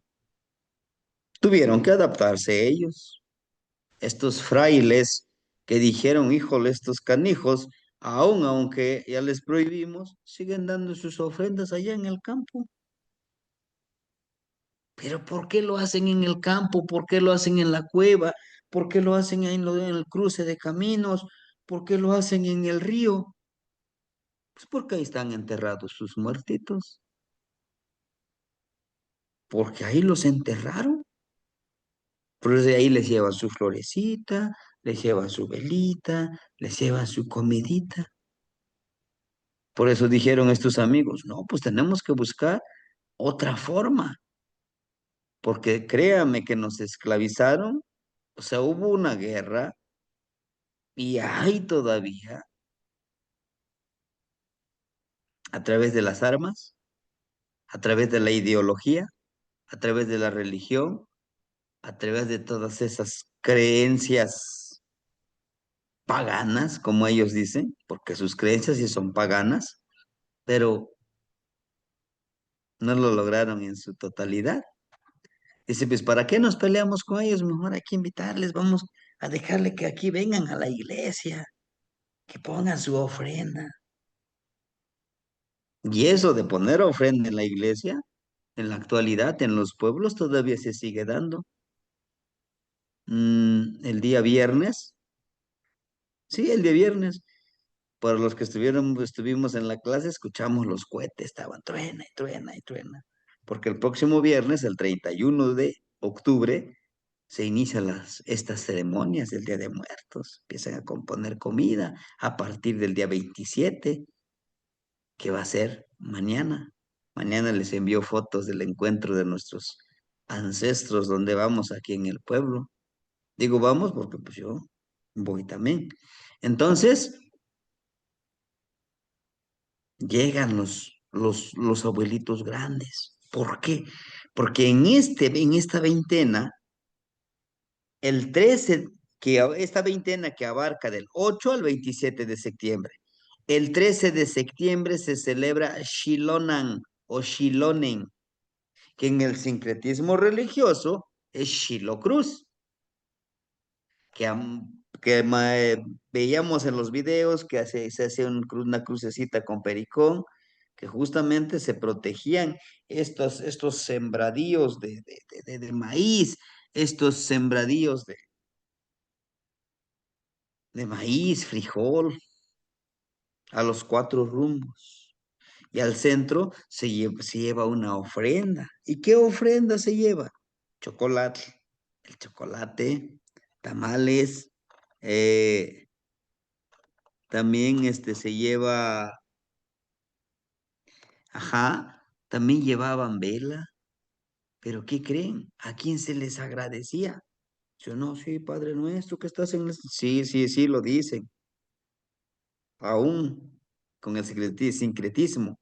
tuvieron que adaptarse ellos. Estos frailes que dijeron, híjole, estos canijos, aunque ya les prohibimos, siguen dando sus ofrendas allá en el campo. Pero ¿por qué lo hacen en el campo? ¿Por qué lo hacen en la cueva? ¿Por qué lo hacen en el cruce de caminos? ¿Por qué lo hacen en el río? Pues porque ahí están enterrados sus muertitos. Porque ahí los enterraron. Por eso de ahí les llevan su florecita, les llevan su velita, les llevan su comidita. Por eso dijeron estos amigos, no, pues tenemos que buscar otra forma, porque créame que nos esclavizaron, o sea, hubo una guerra y hay todavía a través de las armas, a través de la ideología, a través de la religión, a través de todas esas creencias paganas, como ellos dicen, porque sus creencias sí son paganas, pero no lo lograron en su totalidad. Dice, pues, ¿para qué nos peleamos con ellos? Mejor hay que invitarles, vamos a dejarle que aquí vengan a la iglesia, que pongan su ofrenda. Y eso de poner ofrenda en la iglesia, en la actualidad, en los pueblos, todavía se sigue dando. El día viernes, sí, el día viernes, para los que estuvimos en la clase, escuchamos los cohetes, estaban truena y truena y truena. Porque el próximo viernes, el 31 de octubre, se inician estas ceremonias del Día de Muertos. Empiezan a componer comida a partir del día 27, que va a ser mañana. Mañana les envío fotos del encuentro de nuestros ancestros, donde vamos aquí en el pueblo. Digo vamos porque pues yo voy también. Entonces, llegan los abuelitos grandes. ¿Por qué? Porque en esta veintena, el 13 esta veintena que abarca del 8 al 27 de septiembre, el 13 de septiembre se celebra Shilonan o Shilonen, que en el sincretismo religioso es Shilo Cruz, que veíamos en los videos que se hace una crucecita con pericón, que justamente se protegían estos sembradíos de maíz, estos sembradíos de maíz, frijol, a los cuatro rumbos. Y al centro se lleva una ofrenda. ¿Y qué ofrenda se lleva? Chocolate. El chocolate, tamales, eh, también se lleva, ajá, También llevaban vela, pero ¿qué creen? ¿A quién se les agradecía? Yo no, sí, Padre nuestro que estás en el... Sí, sí, sí, lo dicen, aún con el sincretismo,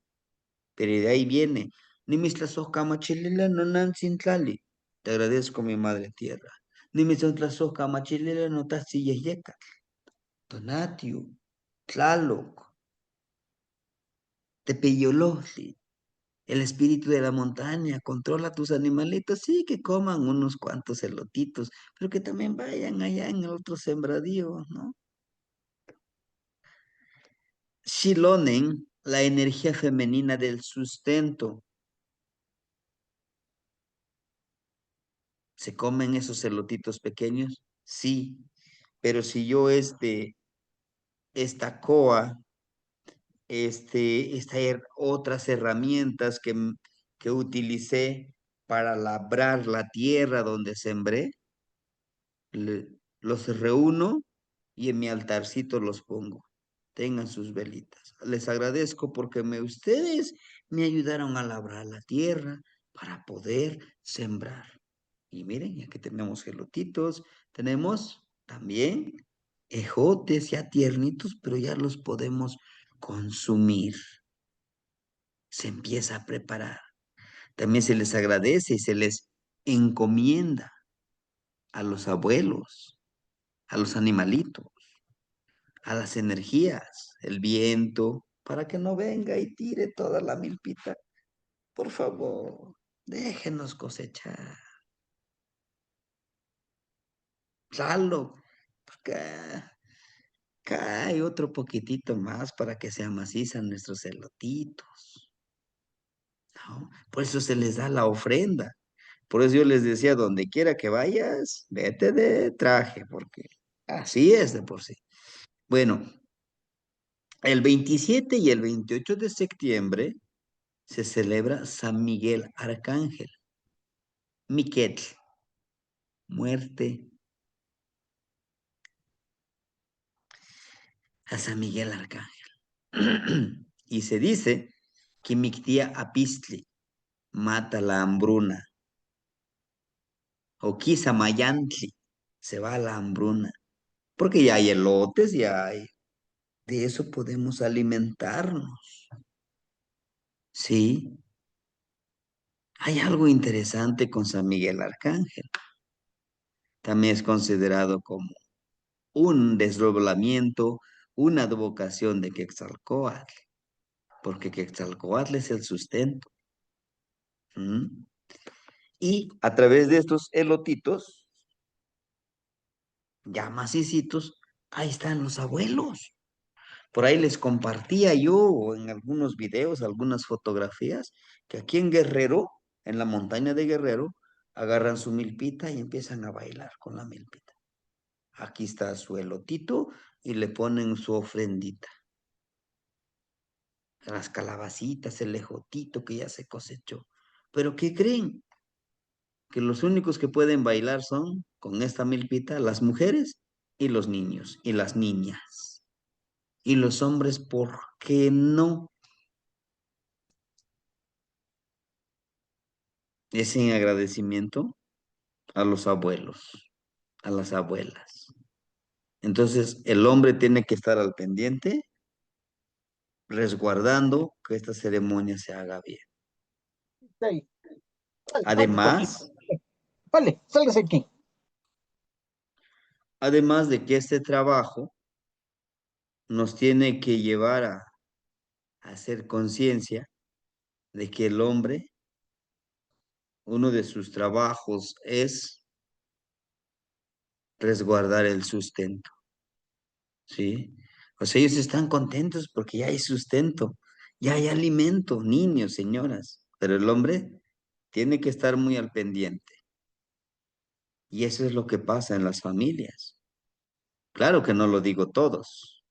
pero de ahí viene, Nimistlazos Camachilila no Nancintlali. Te agradezco, mi madre tierra. Nimistlazos Camachilila no Tatzilleyeca. Tonatio, Tlaloc, Tepeyolojli. El espíritu de la montaña controla a tus animalitos, sí, que coman unos cuantos elotitos, pero que también vayan allá en el otro sembradío, ¿no? Shilonen, la energía femenina del sustento. ¿Se comen esos elotitos pequeños? Sí, pero si yo esta coa, otras herramientas que utilicé para labrar la tierra donde sembré, los reúno y en mi altarcito los pongo. Tengan sus velitas. Les agradezco porque ustedes me ayudaron a labrar la tierra para poder sembrar. Y miren, aquí tenemos gelotitos, tenemos también ejotes ya tiernitos, pero ya los podemos consumir. Se empieza a preparar. También se les agradece y se les encomienda a los abuelos, a los animalitos, a las energías, el viento, para que no venga y tire toda la milpita. Por favor, déjenos cosechar. Claro, cae otro poquitito más para que se amacizan nuestros elotitos, ¿no? Por eso se les da la ofrenda. Por eso yo les decía, donde quiera que vayas, vete de traje, porque así es de por sí. Bueno, el 27 y el 28 de septiembre se celebra San Miguel Arcángel. Miquetl, muerte a San Miguel Arcángel. Y se dice que Mictía Apistli mata la hambruna, o quizá Mayantli se va a la hambruna, porque ya hay elotes, ya hay, de eso podemos alimentarnos. Sí, hay algo interesante con San Miguel Arcángel. También es considerado como un desdoblamiento, una advocación de Quetzalcóatl, porque Quetzalcóatl es el sustento. ¿Mm? Y a través de estos elotitos, ya macicitos, ahí están los abuelos. Por ahí les compartía yo en algunos videos, algunas fotografías, que aquí en Guerrero, en la montaña de Guerrero, agarran su milpita y empiezan a bailar con la milpita. Aquí está su elotito y le ponen su ofrendita. Las calabacitas, el ejotito que ya se cosechó. Pero ¿qué creen? Que los únicos que pueden bailar son, con esta milpita, las mujeres y los niños y las niñas. Y los hombres, ¿por qué no? Es en agradecimiento a los abuelos, a las abuelas. Entonces, el hombre tiene que estar al pendiente, resguardando que esta ceremonia se haga bien. Sí. Vale, papito. Además, Vale, sálgase aquí. además de que este trabajo nos tiene que llevar a hacer conciencia de que el hombre, uno de sus trabajos es resguardar el sustento, ¿sí? O sea, ellos están contentos porque ya hay sustento, ya hay alimento, niños, señoras, pero el hombre tiene que estar muy al pendiente. Y eso es lo que pasa en las familias. Claro que no lo digo todos,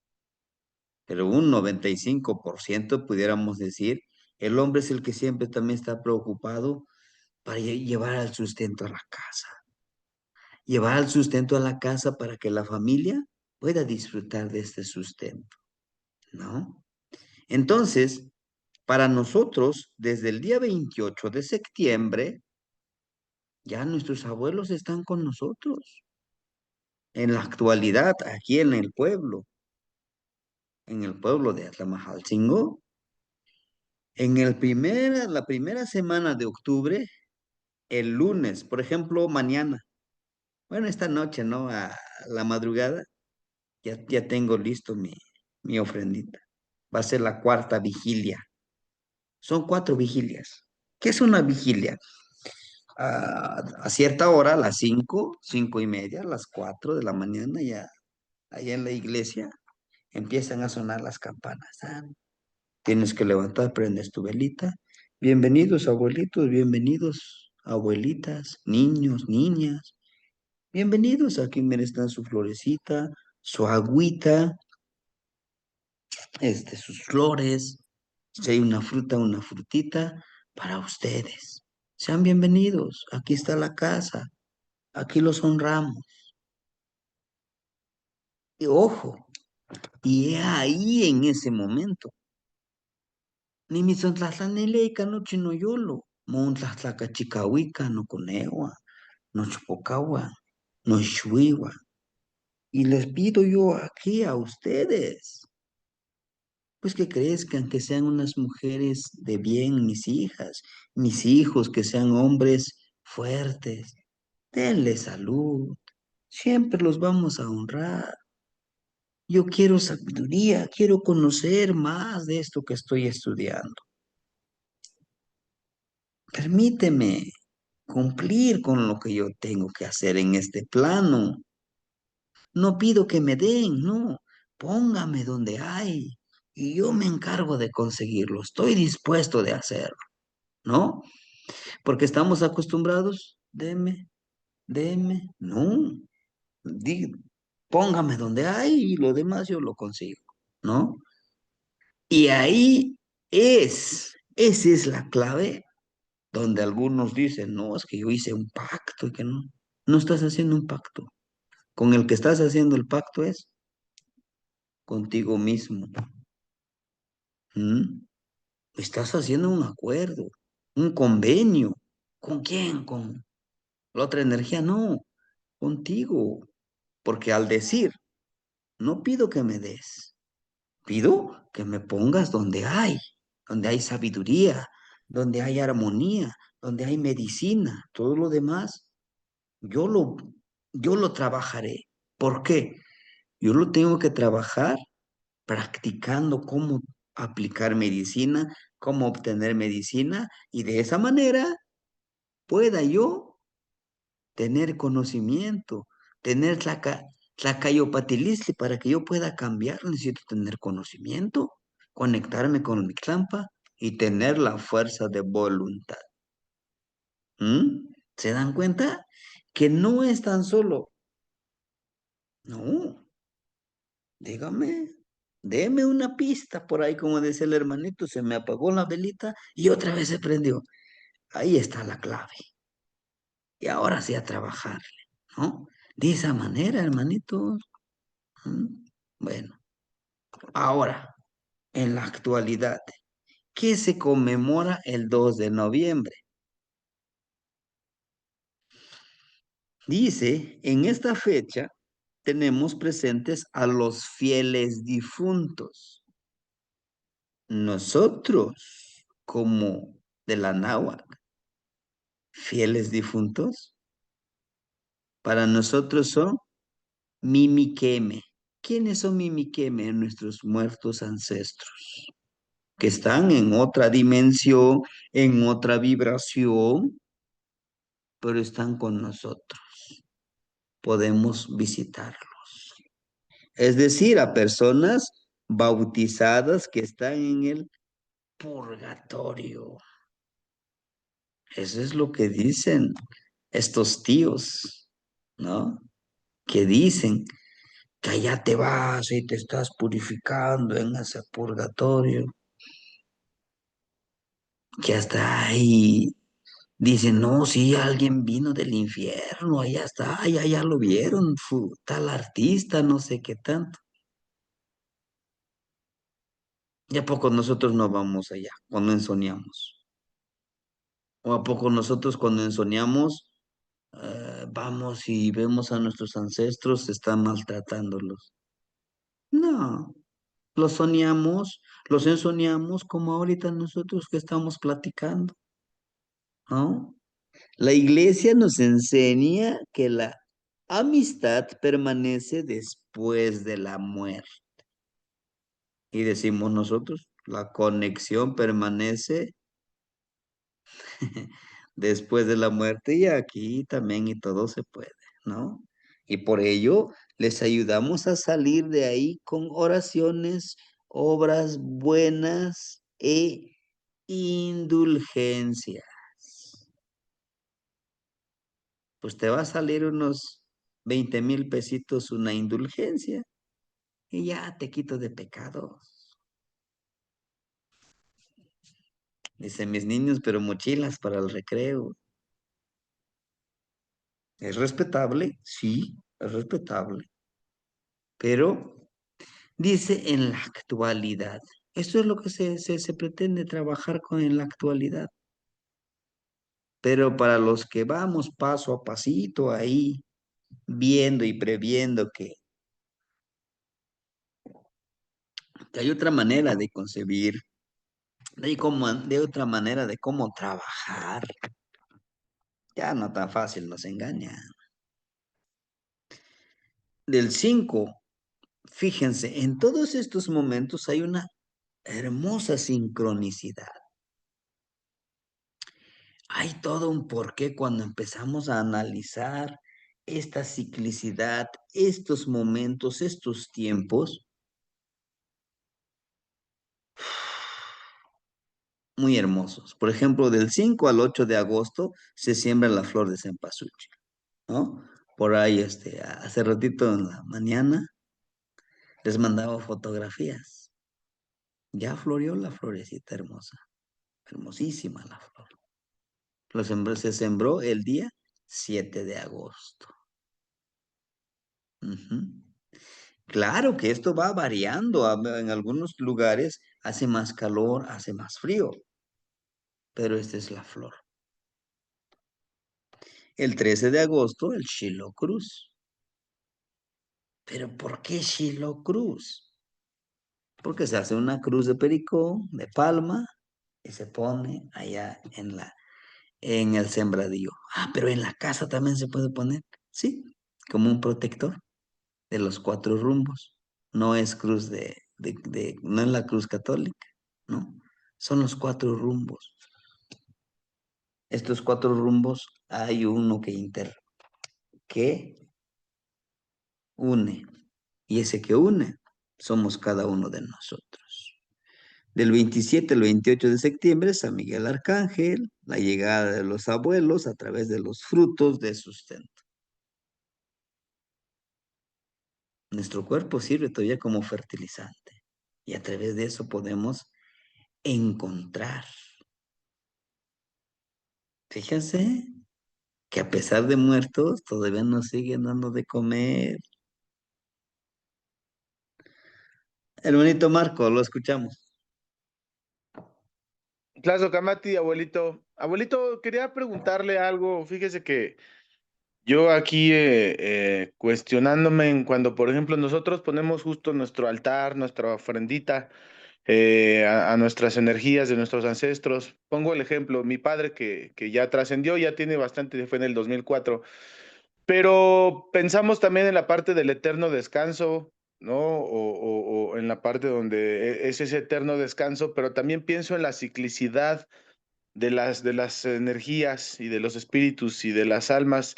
pero un 95% pudiéramos decir, el hombre es el que siempre también está preocupado para llevar al sustento a la casa. Llevar al sustento a la casa para que la familia pueda disfrutar de este sustento, ¿no? Entonces, Para nosotros, desde el día 28 de septiembre, ya nuestros abuelos están con nosotros. En la actualidad, aquí en el pueblo de Atlamajalcingo, la primera semana de octubre, el lunes, por ejemplo, mañana, bueno, esta noche, ¿no? A la madrugada, ya tengo listo mi ofrendita. Va a ser la cuarta vigilia. Son 4 vigilias. ¿Qué es una vigilia? A cierta hora, a las 5, 5:30, a las 4 de la mañana, ya allá en la iglesia empiezan a sonar las campanas. Tienes que levantar, prendes tu velita. Bienvenidos, abuelitos, bienvenidos, abuelitas, niños, niñas. Bienvenidos, aquí miren, están su florecita, su agüita, sus flores. Si hay una fruta, una frutita para ustedes. Sean bienvenidos. Aquí está la casa. Aquí los honramos. Y ojo, y he ahí en ese momento. Ni mi sontlatlanileika no chinoyolo. Montlatlaca chicahuica no conewa, no chupocawa, no shuiwa. Y les pido yo aquí a ustedes, pues que crezcan, que sean unas mujeres de bien, mis hijas, mis hijos, que sean hombres fuertes. Denle salud. Siempre los vamos a honrar. Yo quiero sabiduría, quiero conocer más de esto que estoy estudiando. Permíteme cumplir con lo que yo tengo que hacer en este plano. No pido que me den, no. Póngame donde hay y yo me encargo de conseguirlo. Estoy dispuesto de hacerlo, ¿no? Porque estamos acostumbrados, deme, deme, no. Di- Póngame donde hay y lo demás yo lo consigo, ¿no? Y ahí esa es la clave donde algunos dicen, no, es que yo hice un pacto y que no. No estás haciendo un pacto. Con el que estás haciendo el pacto es contigo mismo. ¿Mm? Estás haciendo un acuerdo, un convenio. ¿Con quién? ¿Con la otra energía? No, contigo. Porque al decir, no pido que me des, pido que me pongas donde hay sabiduría, donde hay armonía, donde hay medicina. Todo lo demás, yo lo, yo lo trabajaré. ¿Por qué? Yo lo tengo que trabajar practicando cómo aplicar medicina, cómo obtener medicina y de esa manera pueda yo tener conocimiento, tener tlacayopatilistli para que yo pueda cambiar, necesito tener conocimiento, conectarme con mi clampa y tener la fuerza de voluntad. ¿Mm? ¿Se dan cuenta? Que no es tan solo, no, dígame, deme una pista por ahí, como decía el hermanito, se me apagó la velita y otra vez se prendió. Ahí está la clave. Y ahora sí a trabajarle, ¿no? De esa manera, hermanitos. ¿Mm? Bueno, ahora, en la actualidad, ¿qué se conmemora el 2 de noviembre? Dice, en esta fecha tenemos presentes a los fieles difuntos. Nosotros, como de la náhuatl, fieles difuntos, para nosotros son Mimiqueme. ¿Quiénes son Mimiqueme? Nuestros muertos ancestros, que están en otra dimensión, en otra vibración, pero están con nosotros. Podemos visitarlos. Es decir, a personas bautizadas que están en el purgatorio. Eso es lo que dicen estos tíos, ¿no? Que dicen que allá te vas y te estás purificando en ese purgatorio, que hasta ahí dicen, no, sí, alguien vino del infierno, allá está, ya lo vieron, tal artista, no sé qué tanto. ¿Y a poco nosotros no vamos allá cuando ensoñamos? ¿O a poco nosotros cuando ensoñamos vamos y vemos a nuestros ancestros, están maltratándolos? No, los soñamos, los ensoñamos como ahorita nosotros que estamos platicando, ¿no? La iglesia nos enseña que la amistad permanece después de la muerte. Y decimos nosotros, la conexión permanece después de la muerte y aquí también y todo se puede, ¿no? Y por ello les ayudamos a salir de ahí con oraciones, obras buenas e indulgencias. Pues te va a salir unos 20,000 pesitos una indulgencia y ya te quito de pecados. Dicen mis niños, pero mochilas para el recreo. Es respetable, sí, es respetable. Pero dice en la actualidad. Esto es lo que se pretende trabajar con en la actualidad. Pero para los que vamos paso a pasito ahí, viendo y previendo que hay otra manera de concebir, de otra manera de cómo trabajar, ya no tan fácil nos engaña. Del 5, fíjense, en todos estos momentos hay una hermosa sincronicidad. Hay todo un porqué cuando empezamos a analizar esta ciclicidad, estos momentos, estos tiempos, muy hermosos. Por ejemplo, del 5 al 8 de agosto se siembra la flor de cempasúchil, ¿no? Por ahí, hace ratito en la mañana les mandaba fotografías. Ya floreó la florecita hermosa, hermosísima la flor. Se sembró el día 7 de agosto. Ujú. Claro que esto va variando. En algunos lugares hace más calor, hace más frío, pero esta es la flor. El 13 de agosto, el Shiloh Cruz. ¿Pero por qué Shiloh Cruz? Porque se hace una cruz de pericón, de palma, y se pone allá en el sembradío. Ah, pero en la casa también se puede poner, sí, como un protector de los 4 rumbos. No es cruz no es la cruz católica, ¿no? Son los 4 rumbos. Estos 4 rumbos hay uno que une. Y ese que une somos cada uno de nosotros. Del 27 al 28 de septiembre, San Miguel Arcángel, la llegada de los abuelos a través de los frutos de sustento. Nuestro cuerpo sirve todavía como fertilizante y a través de eso podemos encontrar. Fíjense que a pesar de muertos, todavía nos siguen dando de comer. Hermanito Marco, lo escuchamos. Claro, Camati, abuelito. Abuelito, quería preguntarle algo. Fíjese que yo aquí cuestionándome en cuando, por ejemplo, nosotros ponemos justo nuestro altar, nuestra ofrendita a nuestras energías de nuestros ancestros. Pongo el ejemplo, mi padre que ya trascendió, ya tiene bastante, fue en el 2004. Pero pensamos también en la parte del eterno descanso, ¿no? O en la parte donde es ese eterno descanso, pero también pienso en la ciclicidad de las energías y de los espíritus y de las almas.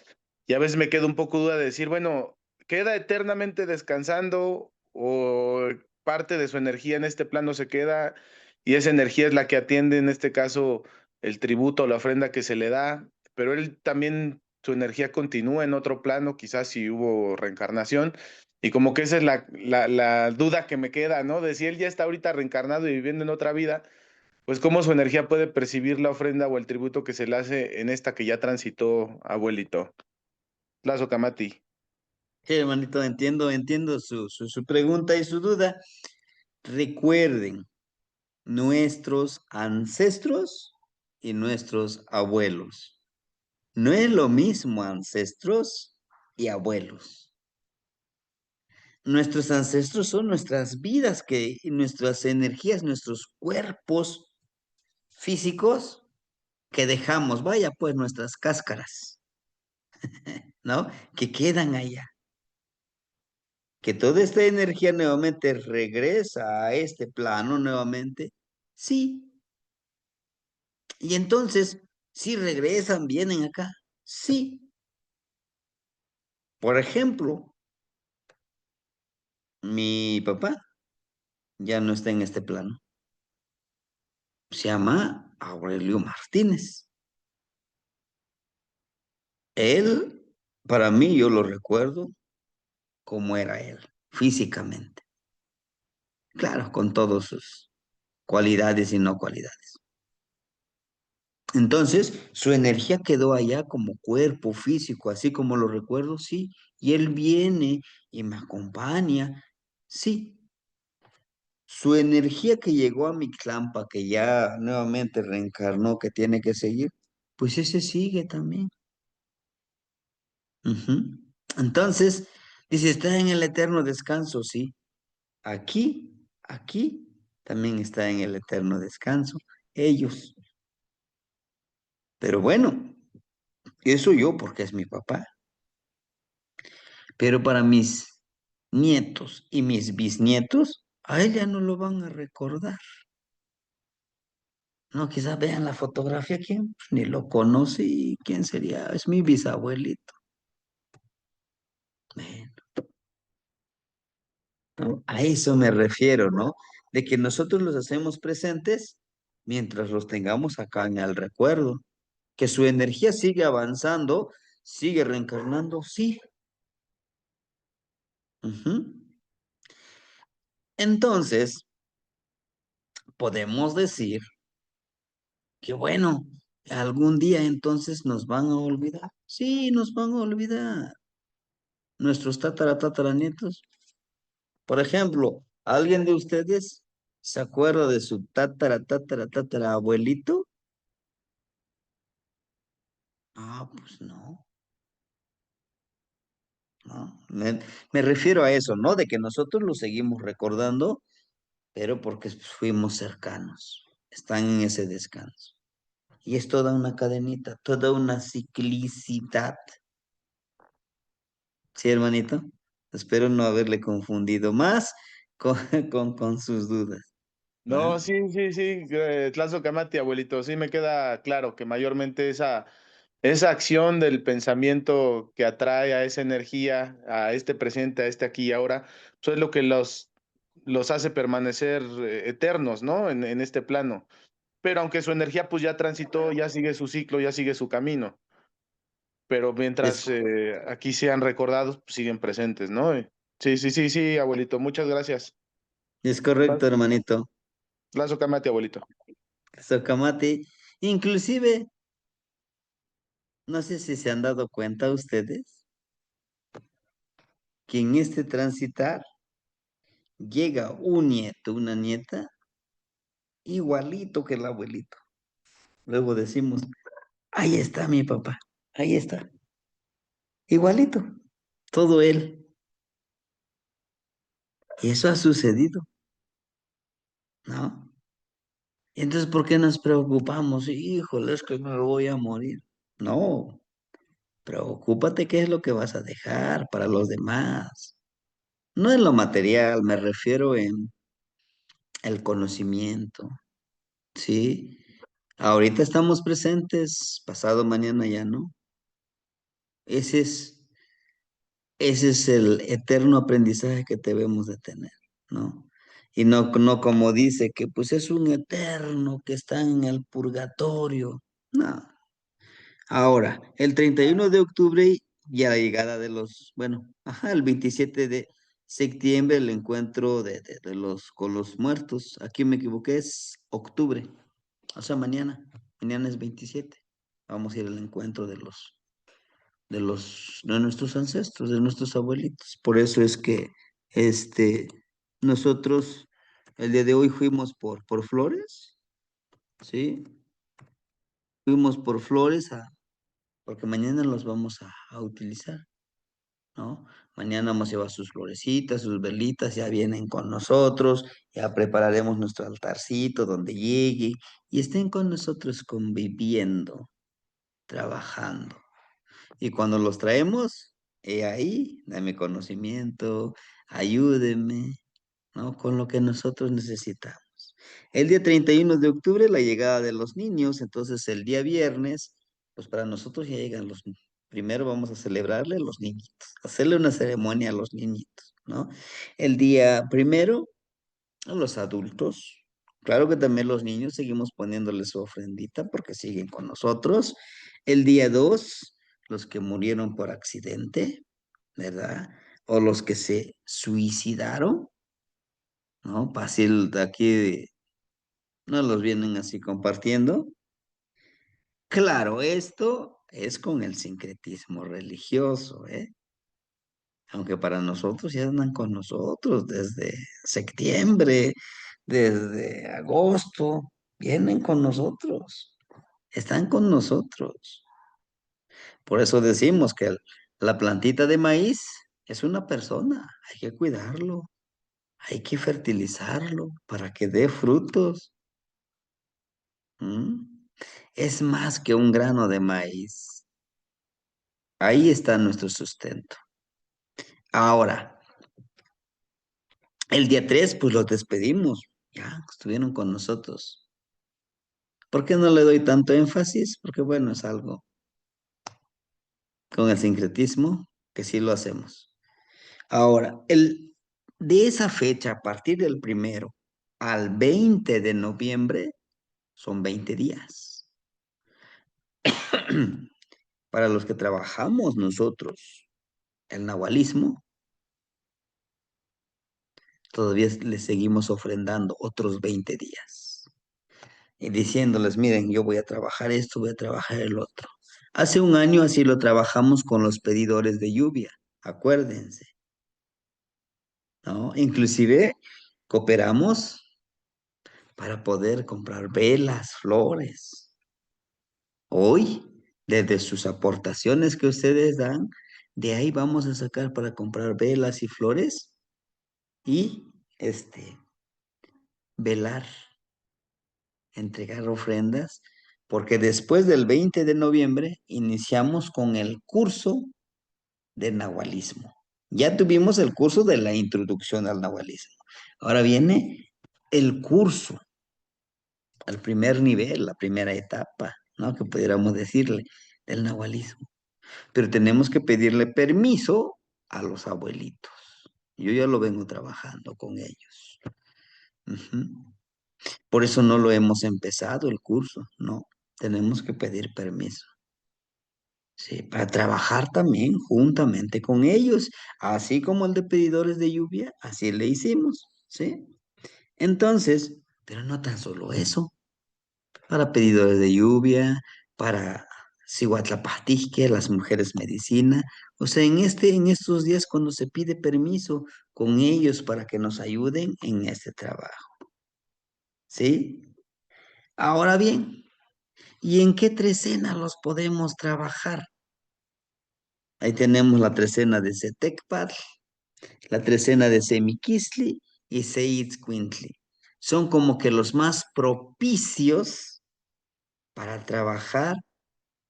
Y a veces me quedo un poco duda de decir, bueno, ¿queda eternamente descansando o parte de su energía en este plano se queda y esa energía es la que atiende en este caso el tributo o la ofrenda que se le da, pero él también su energía continúa en otro plano, quizás si hubo reencarnación? Y como que esa es la duda que me queda, ¿no? De si él ya está ahorita reencarnado y viviendo en otra vida, pues cómo su energía puede percibir la ofrenda o el tributo que se le hace en esta que ya transitó, abuelito. Lazo Camati. Sí, hermanito, entiendo su pregunta y su duda. Recuerden, nuestros ancestros y nuestros abuelos. No es lo mismo ancestros y abuelos. Nuestros ancestros son nuestras vidas, nuestras energías, nuestros cuerpos físicos que dejamos, vaya pues nuestras cáscaras, ¿no? Que quedan allá. Que toda esta energía nuevamente regresa a este plano nuevamente. Sí. Y entonces, si regresan, vienen acá. Sí. Por ejemplo, mi papá ya no está en este plano. Se llama Aurelio Martínez. Él, para mí, yo lo recuerdo como era él, físicamente. Claro, con todas sus cualidades y no cualidades. Entonces, su energía quedó allá como cuerpo físico, así como lo recuerdo, sí. Y él viene y me acompaña, sí. Su energía que llegó a mi clampa, que ya nuevamente reencarnó, que tiene que seguir, pues ese sigue también. Ujú. Entonces, dice, está en el eterno descanso, sí. Aquí también está en el eterno descanso. Ellos. Pero bueno, eso yo porque es mi papá. Pero para mis nietos y mis bisnietos, a él ya no lo van a recordar. No, quizás vean la fotografía, ¿quién? Pues ni lo conoce y quién sería, es mi bisabuelito. Bueno, ¿no? A eso me refiero, ¿no? De que nosotros los hacemos presentes mientras los tengamos acá en el recuerdo. Que su energía sigue avanzando, sigue reencarnando, sí. Ujú. Entonces, podemos decir que bueno, algún día entonces nos van a olvidar. Sí, nos van a olvidar nuestros tataranietos. Por ejemplo, ¿alguien de ustedes se acuerda de su tatara abuelito? Ah, pues no, no. Me refiero a eso, ¿no? De que nosotros lo seguimos recordando, pero porque fuimos cercanos. Están en ese descanso. Y es toda una cadenita, toda una ciclicidad. Sí, hermanito. Espero no haberle confundido más con, con sus dudas. ¿Va? No, sí, sí, sí, Tlazocamati, abuelito, sí me queda claro que mayormente esa acción del pensamiento que atrae a esa energía, a este presente, a este aquí y ahora, pues es lo que los hace permanecer eternos, ¿no? En este plano. Pero aunque su energía pues ya transitó, ya sigue su ciclo, ya sigue su camino. Pero Es, mientras aquí sean recordados, pues siguen presentes, ¿no? Sí, sí, sí, sí, abuelito, muchas gracias. es correcto, hermanito. Tlazocamati, abuelito. Socamati. Inclusive, no sé si se han dado cuenta ustedes que en este transitar llega un nieto, una nieta, igualito que el abuelito. Luego decimos, ahí está mi papá, ahí está, igualito, todo él. Y eso ha sucedido, ¿no? Y entonces, ¿por qué nos preocupamos? Híjole, es que me voy a morir. No, preocúpate qué es lo que vas a dejar para los demás. No en lo material, me refiero en el conocimiento, ¿sí? Ahorita estamos presentes, pasado mañana ya no. Ese es, ese es el eterno aprendizaje que debemos de tener, ¿no? Y no como dice que pues es un eterno que está en el purgatorio. No. Ahora, el 31 de octubre ya la llegada de los, bueno, ajá, el 27 de septiembre el encuentro de los con los muertos. Aquí me equivoqué, es octubre. O sea, mañana es 27. Vamos a ir al encuentro de nuestros ancestros, de nuestros abuelitos. Por eso es que, nosotros El día de hoy fuimos por flores, ¿sí? Fuimos por flores porque mañana los vamos a utilizar, ¿no? Mañana vamos a llevar sus florecitas, sus velitas, ya vienen con nosotros, ya prepararemos nuestro altarcito donde llegue y estén con nosotros conviviendo, trabajando. Y cuando los traemos, he ahí, dame conocimiento, ayúdeme, ¿no? Con lo que nosotros necesitamos. El día 31 de octubre, la llegada de los niños, entonces el día viernes, pues para nosotros ya llegan los niños. Primero vamos a celebrarle a los niñitos, hacerle una ceremonia a los niñitos, ¿no? El día primero, a los adultos. Claro que también los niños seguimos poniéndoles su ofrendita porque siguen con nosotros. El día 2, los que murieron por accidente, ¿verdad? O los que se suicidaron, ¿no? Fácil de aquí no los vienen así compartiendo. Claro, esto es con el sincretismo religioso, ¿eh? Aunque para nosotros ya andan con nosotros desde septiembre, desde agosto, vienen con nosotros, están con nosotros. Por eso decimos que la plantita de maíz es una persona, hay que cuidarlo, hay que fertilizarlo para que dé frutos. ¿Mm? Es más que un grano de maíz. Ahí está nuestro sustento. Ahora, el día 3, pues los despedimos. Ya, estuvieron con nosotros. ¿Por qué no le doy tanto énfasis? Porque bueno, es algo con el sincretismo que sí lo hacemos. Ahora, de esa fecha, a partir del 1 al 20 de noviembre, son 20 días. Para los que trabajamos nosotros, el nahualismo, todavía le seguimos ofrendando otros 20 días. Y diciéndoles, miren, yo voy a trabajar esto, voy a trabajar el otro. Hace un año así lo trabajamos con los pedidores de lluvia, acuérdense, ¿no? Inclusive cooperamos para poder comprar velas, flores. Hoy, desde sus aportaciones que ustedes dan, de ahí vamos a sacar para comprar velas y flores y velar, entregar ofrendas, porque después del 20 de noviembre iniciamos con el curso de nahualismo. Ya tuvimos el curso de la introducción al nahualismo. Ahora viene el curso, el primer nivel, la primera etapa, ¿no? Que pudiéramos decirle del nahualismo. Pero tenemos que pedirle permiso a los abuelitos. Yo ya lo vengo trabajando con ellos. Ujú. Por eso no lo hemos empezado el curso, no. Tenemos que pedir permiso. Sí, para trabajar también juntamente con ellos, así como el de pedidores de lluvia, así le hicimos, ¿sí? Entonces, pero no tan solo eso, para pedidores de lluvia, para Cihuatlapastisque, las mujeres medicina, o sea, en estos días cuando se pide permiso con ellos para que nos ayuden en este trabajo, ¿sí? Ahora bien, ¿y en qué trecena los podemos trabajar? Ahí tenemos la trecena de Zetecpatl, la trecena de Semiquistli y Seitzcuintli. Son como que los más propicios para trabajar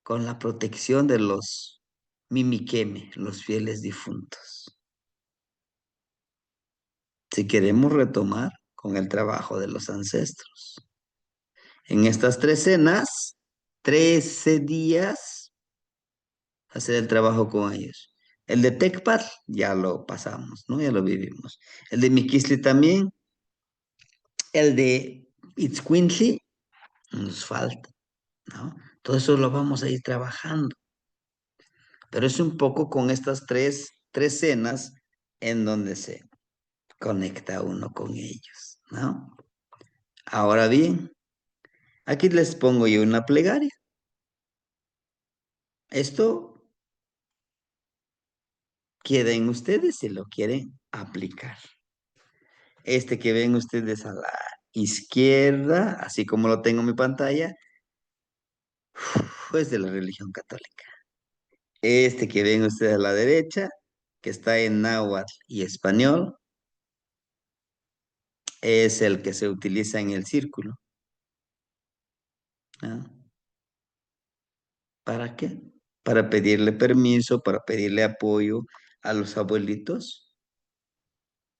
con la protección de los Mimiqueme, los fieles difuntos. Si queremos retomar con el trabajo de los ancestros. En estas trecenas, 13 días, hacer el trabajo con ellos. El de Tecpat ya lo pasamos, ¿no? Ya lo vivimos. El de Miquisli también. El de Itzcuintli nos falta, ¿no? Todo eso lo vamos a ir trabajando. Pero es un poco con estas tres cenas en donde se conecta uno con ellos, ¿no? Ahora bien, aquí les pongo yo una plegaria. Esto queda en ustedes si lo quieren aplicar. Este que ven ustedes a la izquierda, así como lo tengo en mi pantalla, es de la religión católica. Este que ven ustedes a la derecha, que está en náhuatl y español, es el que se utiliza en el círculo. ¿Ah? ¿Para qué? Para pedirle permiso, para pedirle apoyo a los abuelitos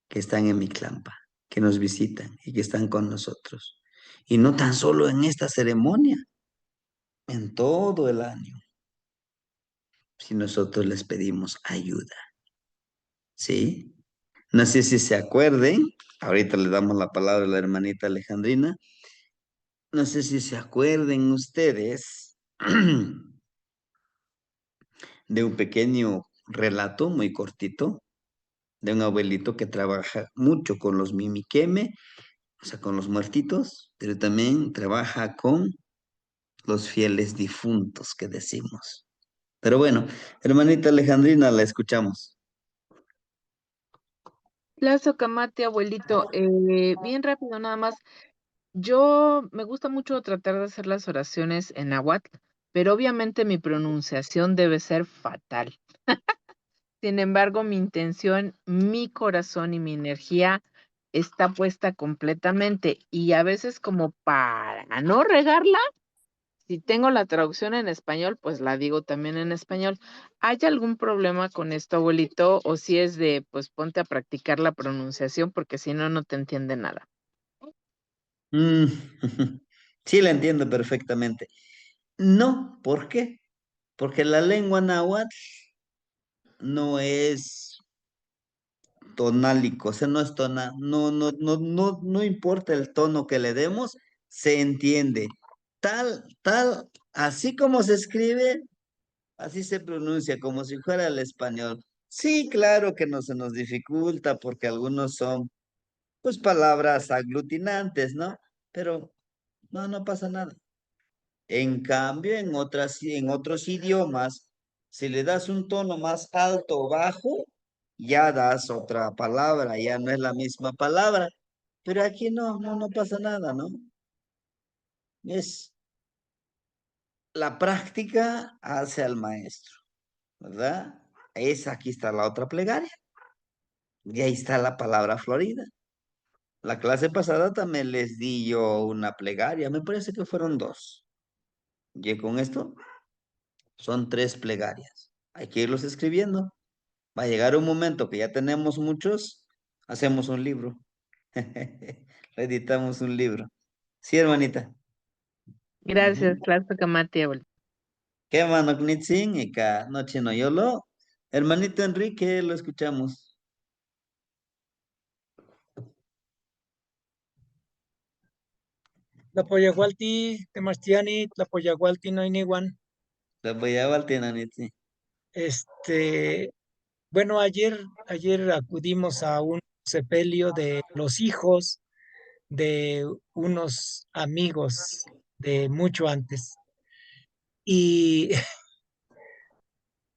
que están en Miclampa, que nos visitan y que están con nosotros. Y no tan solo en esta ceremonia, en todo el año, si nosotros les pedimos ayuda. ¿Sí? No sé si se acuerden, ahorita le damos la palabra a la hermanita Alejandrina, no sé si se acuerden ustedes de un pequeño relato muy cortito de un abuelito que trabaja mucho con los mimiqueme, o sea, con los muertitos, pero también trabaja con los fieles difuntos que decimos. Pero bueno, hermanita Alejandrina, la escuchamos. Lazo Camate, abuelito, bien rápido nada más. Yo me gusta mucho tratar de hacer las oraciones en náhuatl, pero obviamente mi pronunciación debe ser fatal. Sin embargo, mi intención, mi corazón y mi energía está puesta completamente y a veces como para no regarla, si tengo la traducción en español, pues la digo también en español. ¿Hay algún problema con esto, abuelito? O si es de, pues ponte a practicar la pronunciación porque si no, no te entiende nada. Mm, sí, la entiendo perfectamente. No, ¿por qué? Porque la lengua náhuatl no es tonálico, o sea, no es no importa el tono que le demos, se entiende. Así como se escribe, así se pronuncia, como si fuera el español. Sí, claro que no se nos dificulta porque algunos son, pues, palabras aglutinantes, ¿no? Pero no, no pasa nada. En cambio, en otros idiomas, si le das un tono más alto o bajo, ya das otra palabra, ya no es la misma palabra. Pero aquí no pasa nada, ¿no? Es la práctica hace al maestro, ¿verdad? Aquí está la otra plegaria. Y ahí está la palabra florida. La clase pasada también les di yo una plegaria, me parece que fueron dos. Y con esto son tres plegarias. Hay que irlos escribiendo. Va a llegar un momento que ya tenemos muchos, hacemos un libro. Editamos un libro. Sí, hermanita. Gracias, Ujú. Lazo Camate, abuelito. ¿Qué mano knitzin y ka noche no yolo? Hermanito Enrique, lo escuchamos. Tlapoyahualti, Temastiani, Tlapoyahualti, no igual. La voy a baltina nitzi. Este, bueno, ayer acudimos a un sepelio de los hijos de unos amigos de mucho antes. Y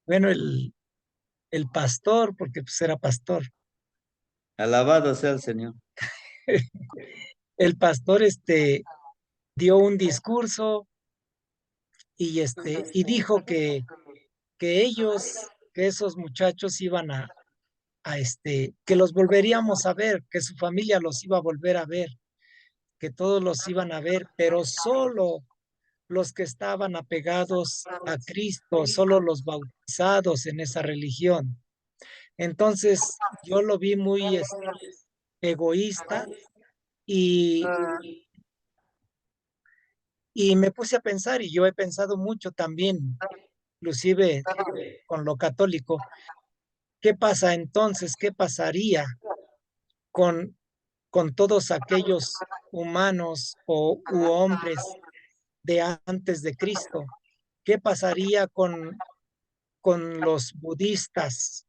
bueno, el pastor, porque pues era pastor, Alabado sea el Señor. el pastor dio un discurso y dijo que que esos muchachos iban que los volveríamos a ver, que su familia los iba a volver a ver, que todos los iban a ver, pero solo los que estaban apegados a Cristo, solo los bautizados en esa religión. Entonces yo lo vi muy egoísta y, y me puse a pensar, y yo he pensado mucho también, inclusive con lo católico, ¿qué pasa entonces? ¿Qué pasaría con todos aquellos humanos u hombres de antes de Cristo? ¿Qué pasaría con los budistas?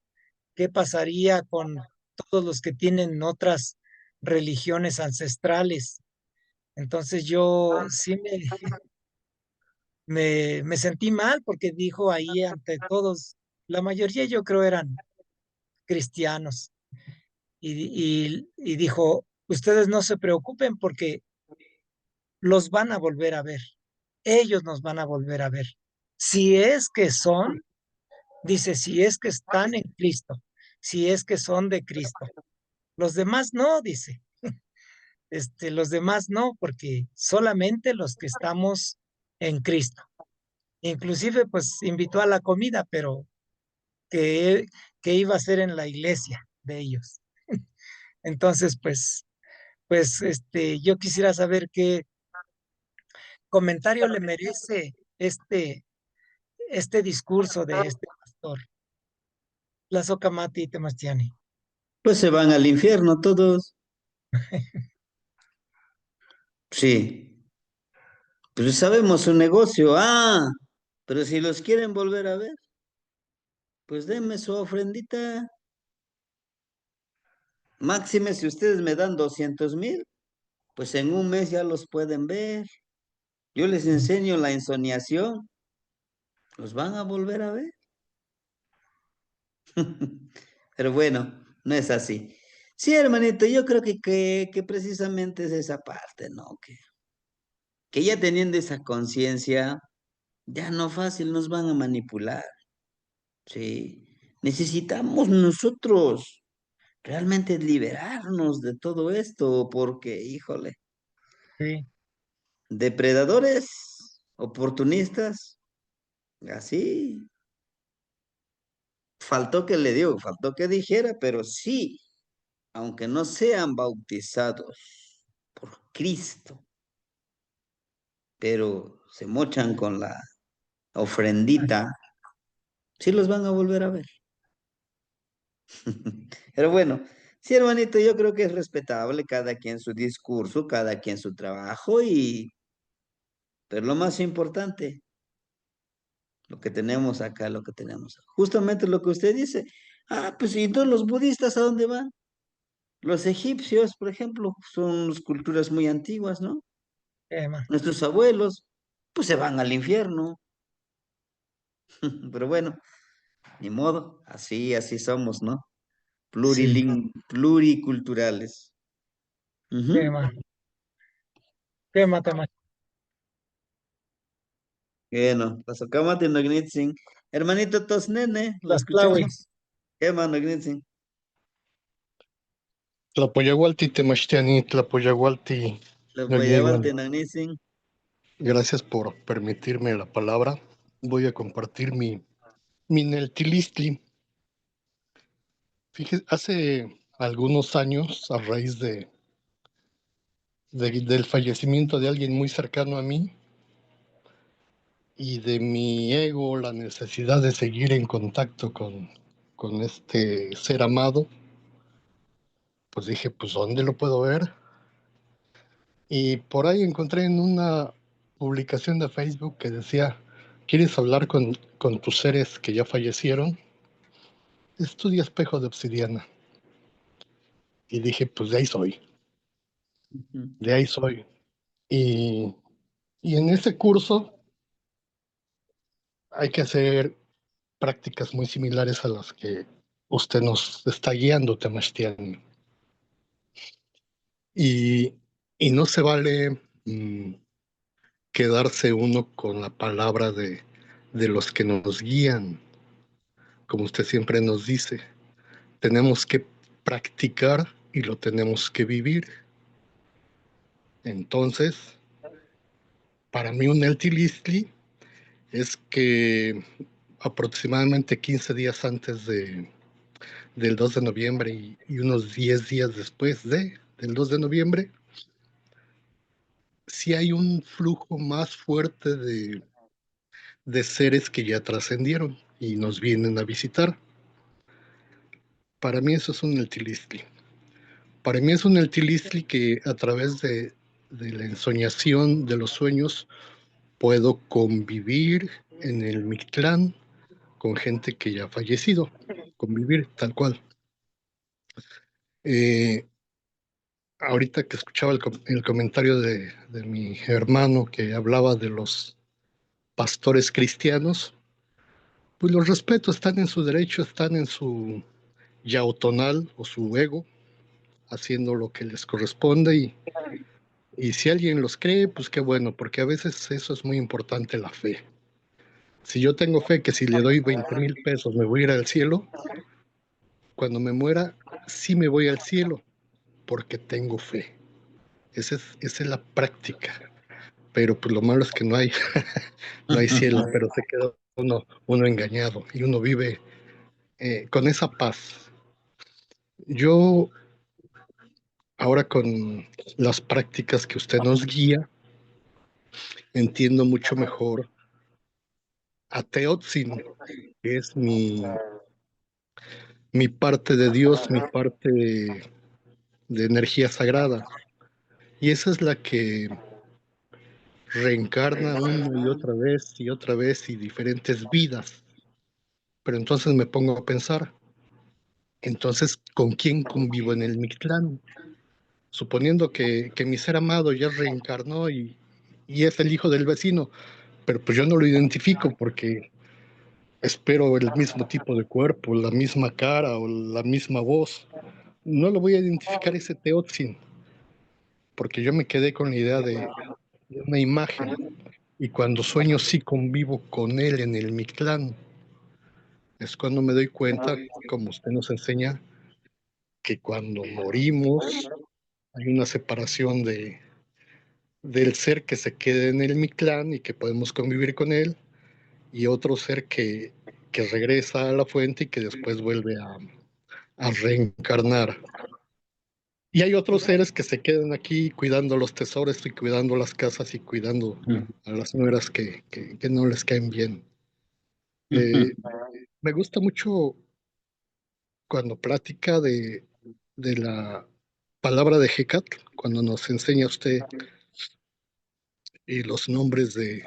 ¿Qué pasaría con todos los que tienen otras religiones ancestrales? Entonces yo sí me sentí mal porque dijo ahí ante todos, la mayoría yo creo eran cristianos. y dijo, ustedes no se preocupen porque los van a volver a ver. Ellos nos van a volver a ver. Si es que son, dice, si es que están en Cristo, si es que son de Cristo. Los demás no, dice. Los demás no, porque solamente los que estamos en Cristo. Inclusive, pues invitó a la comida, pero que, que iba a ser en la iglesia de ellos. Entonces, yo quisiera saber qué comentario le merece este discurso de este pastor, Lazo Camati Temastiani. Pues se van al infierno todos. Sí, pues sabemos su negocio. Ah, pero si los quieren volver a ver, pues denme su ofrendita. Máxime, si ustedes me dan 200,000, pues en un mes ya los pueden ver. Yo les enseño la ensoñación, los van a volver a ver. Pero bueno, no es así. Sí, hermanito, yo creo que precisamente es esa parte, ¿no? Que ya teniendo esa conciencia, ya no fácil nos van a manipular, ¿sí? Necesitamos nosotros realmente liberarnos de todo esto, porque, híjole, Sí, depredadores, oportunistas, así, faltó que dijera, pero sí, aunque no sean bautizados por Cristo, pero se mochan con la ofrendita, sí los van a volver a ver. Pero bueno, sí, hermanito, yo creo que es respetable cada quien su discurso, cada quien su trabajo pero lo más importante, lo que tenemos acá, lo que tenemos. Justamente lo que usted dice. Ah, pues y todos los budistas, ¿a dónde van? Los egipcios, por ejemplo, son culturas muy antiguas, ¿no? Emma. Nuestros abuelos, pues se van al infierno. Pero bueno, ni modo, así somos, ¿no? Sí, Pluriculturales. Ujú. Emma. Emma, tema. Bueno, pasocamate no gnitzin. Hermanito Tosnene, lo Las claves. escuchamos. ¿Qué mano gnitzin? Tlapoyahualti Temachtiani, Tlapoyahualti Lo Gagnewan. payabalte no gnitzin. Gracias por permitirme la palabra. Voy a compartir mi Neltilistli. Fíjese, hace algunos años, a raíz del fallecimiento de alguien muy cercano a mí y de mi ego, la necesidad de seguir en contacto con este ser amado, pues dije, pues ¿dónde lo puedo ver? Y por ahí encontré en una publicación de Facebook que decía, ¿quieres hablar con tus seres que ya fallecieron? Estudia Espejo de Obsidiana. Y dije, pues de ahí soy, Ujú. de ahí soy. Y, y en ese curso hay que hacer prácticas muy similares a las que usted nos está guiando, Temachtiani. Y, y no se vale quedarse uno con la palabra de los que nos guían, como usted siempre nos dice. Tenemos que practicar y lo tenemos que vivir. Entonces, para mí un Eltilistli es que aproximadamente 15 días antes del 2 de noviembre y unos 10 días después del 2 de noviembre, sí hay un flujo más fuerte de seres que ya trascendieron y nos vienen a visitar. Para mí eso es un Eltilistli. Para mí es un Eltilistli que a través de la ensoñación de los sueños puedo convivir en el Mictlán con gente que ya ha fallecido, convivir tal cual. Ahorita que escuchaba el comentario de mi hermano que hablaba de los pastores cristianos, pues los respeto, están en su derecho, están en su yaotonal o su ego, haciendo lo que les corresponde y si alguien los cree, pues qué bueno, porque a veces eso es muy importante, la fe. Si yo tengo fe que si le doy 20,000 pesos me voy a ir al cielo, cuando me muera, sí me voy al cielo, porque tengo fe. Esa es la práctica. Pero pues lo malo es que no hay, no hay cielo, pero se queda uno engañado y uno vive con esa paz. Yo, ahora con las prácticas que usted nos guía, entiendo mucho mejor a Teotzin, que es mi parte de Dios, mi parte de energía sagrada. Y esa es la que reencarna una y otra vez y diferentes vidas. Pero entonces me pongo a pensar, entonces, ¿con quién convivo en el Mictlán? Suponiendo que mi ser amado ya reencarnó y es el hijo del vecino, pero pues yo no lo identifico porque espero el mismo tipo de cuerpo, la misma cara o la misma voz. No lo voy a identificar ese Teotzin, porque yo me quedé con la idea de una imagen. Y cuando sueño sí convivo con él en el Mictlán. Es cuando me doy cuenta, como usted nos enseña, que cuando morimos hay una separación del ser que se queda en el Mictlán y que podemos convivir con él, y otro ser que regresa a la fuente y que después vuelve a reencarnar. Y hay otros seres que se quedan aquí cuidando los tesoros y cuidando las casas y cuidando a las nueras que no les caen bien. Me gusta mucho cuando platica de la palabra de Hecat, cuando nos enseña usted y los nombres de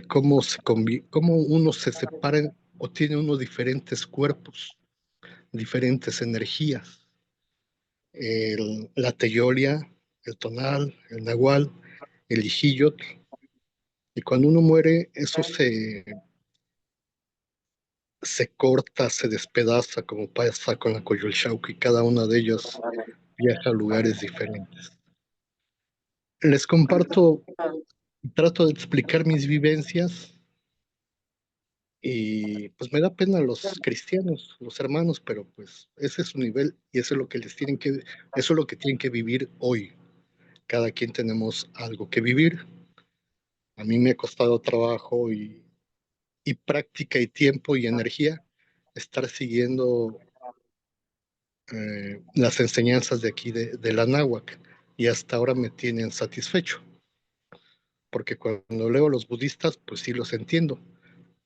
cómo, cómo uno se separa o tiene uno diferentes cuerpos, diferentes energías. La teyolia, el tonal, el nahual, el ijillot. Y cuando uno muere, eso se corta, se despedaza, como pasa con la Coyolxauhqui, y cada una de ellas viaja a lugares diferentes. Les comparto, trato de explicar mis vivencias y pues me da pena los cristianos, los hermanos, pero pues ese es su nivel y eso es lo que eso es lo que tienen que vivir hoy. Cada quien tenemos algo que vivir. A mí me ha costado trabajo y práctica y tiempo y energía estar siguiendo las enseñanzas de aquí de la náhuatl y hasta ahora me tienen satisfecho, porque cuando leo a los budistas, pues sí los entiendo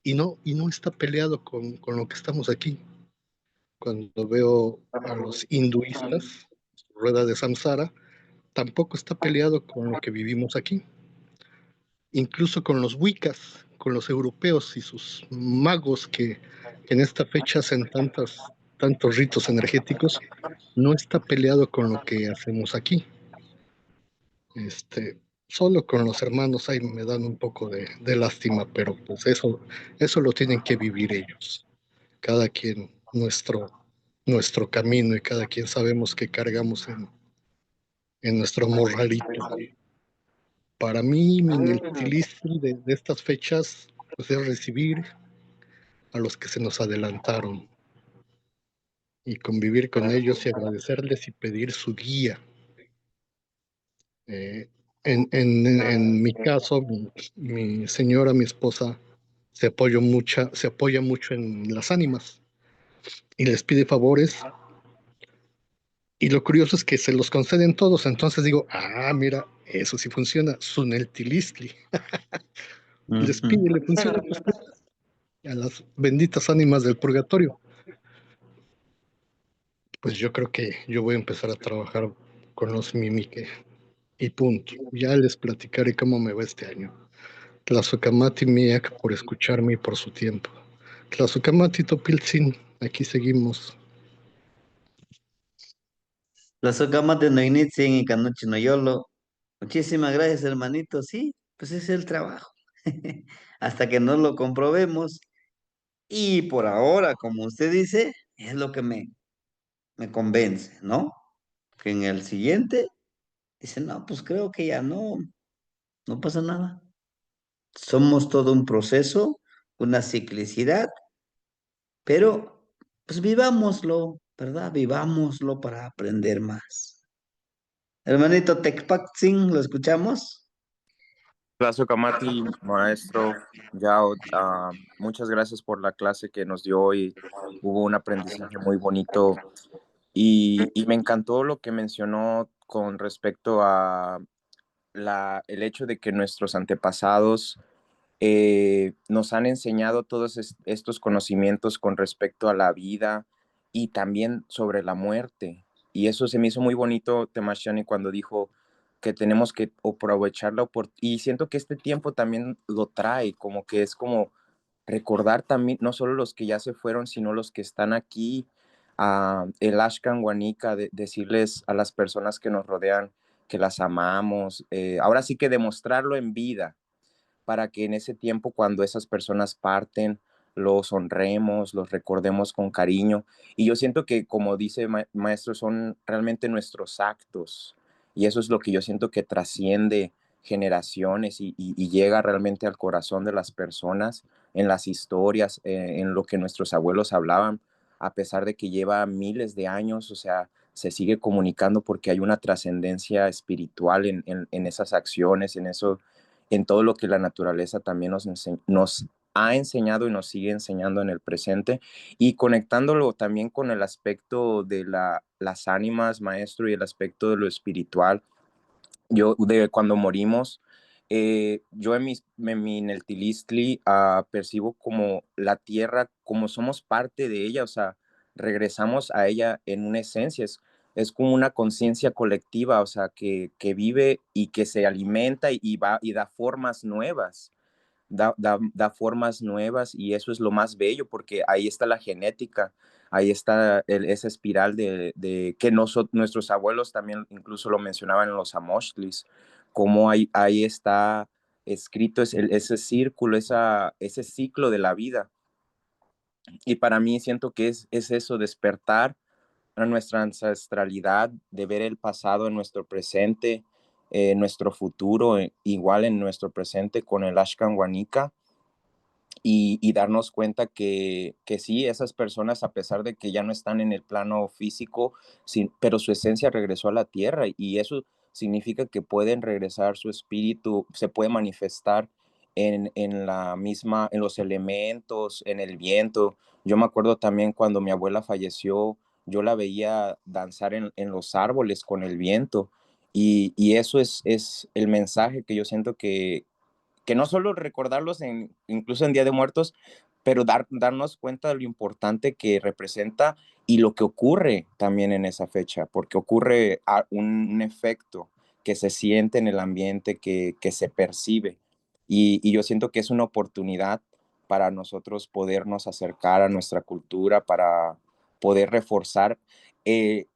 y no está peleado con lo que estamos aquí. Cuando veo a los hinduistas, rueda de samsara, tampoco está peleado con lo que vivimos aquí. Incluso con los wiccas, con los europeos y sus magos que en esta fecha hacen tantos ritos energéticos, no está peleado con lo que hacemos aquí. Solo con los hermanos ahí me dan un poco de lástima, pero pues eso lo tienen que vivir ellos. Cada quien nuestro camino y cada quien sabemos que cargamos en nuestro morralito. Para mí, mi Niltilisli de estas fechas pues, es recibir a los que se nos adelantaron y convivir con ellos y agradecerles y pedir su guía. En mi caso, mi señora, mi esposa, se apoya mucho en las ánimas y les pide favores. Y lo curioso es que se los conceden todos. Entonces digo, mira, eso sí funciona. Suneltilistli. Les pide, le funciona pues, a las benditas ánimas del purgatorio. Pues yo creo que yo voy a empezar a trabajar con los mimique y punto. Ya les platicaré cómo me va este año. Tlazocamati miak por escucharme y por su tiempo. Tlazocamati topiltzin, aquí seguimos. La socamate no initzin y canoche no yolo. Muchísimas gracias, hermanito. Sí, pues ese es el trabajo. Hasta que no lo comprobemos. Y por ahora, como usted dice, es lo que me convence, ¿no? que en el siguiente dice, no, pues creo que ya no, no pasa nada. Somos todo un proceso, una ciclicidad, pero pues vivámoslo, ¿verdad? Vivámoslo para aprender más. Hermanito Tecpatzin, ¿lo escuchamos? Gracias, Kamati, maestro Yao. Muchas gracias por la clase que nos dio hoy. Hubo un aprendizaje muy bonito y me encantó lo que mencionó con respecto a el hecho de que nuestros antepasados nos han enseñado todos estos conocimientos con respecto a la vida y también sobre la muerte. Y eso se me hizo muy bonito, Temashani, cuando dijo que tenemos que aprovechar la oportunidad. Y siento que este tiempo también lo trae, como que es como recordar también, no solo los que ya se fueron, sino los que están aquí, el Ashkan Wanika, decirles a las personas que nos rodean que las amamos. Ahora sí que demostrarlo en vida para que en ese tiempo, cuando esas personas parten, los honremos, los recordemos con cariño. Y yo siento que, como dice maestro, son realmente nuestros actos. Y eso es lo que yo siento que trasciende generaciones y llega realmente al corazón de las personas, en las historias, en lo que nuestros abuelos hablaban, a pesar de que lleva miles de años, o sea, se sigue comunicando porque hay una trascendencia espiritual en esas acciones, en eso, en todo lo que la naturaleza también nos ha enseñado y nos sigue enseñando en el presente, y conectándolo también con el aspecto de las ánimas, maestro, y el aspecto de lo espiritual. Yo, de cuando morimos, yo en el Tilistli percibo como la tierra, como somos parte de ella, o sea, regresamos a ella en una esencia, es como una conciencia colectiva, o sea, que vive y que se alimenta y va y da formas nuevas. Da formas nuevas, y eso es lo más bello porque ahí está la genética, ahí está esa espiral de que nuestros abuelos también incluso lo mencionaban en los amoshtlis, como ahí está escrito ese círculo, ese ciclo de la vida. Y para mí siento que es eso, despertar a nuestra ancestralidad, de ver el pasado en nuestro presente, nuestro futuro, igual en nuestro presente con el Ashkan Wanika, y darnos cuenta que sí, esas personas, a pesar de que ya no están en el plano físico, sí, pero su esencia regresó a la tierra, y eso significa que pueden regresar, su espíritu se puede manifestar en la misma, en los elementos, en el viento. Yo me acuerdo también cuando mi abuela falleció, yo la veía danzar en los árboles con el viento, y eso es el mensaje que yo siento que no solo recordarlos incluso en Día de Muertos, pero darnos cuenta de lo importante que representa y lo que ocurre también en esa fecha, porque ocurre un efecto que se siente en el ambiente, que se percibe. Y yo siento que es una oportunidad para nosotros podernos acercar a nuestra cultura, para poder reforzar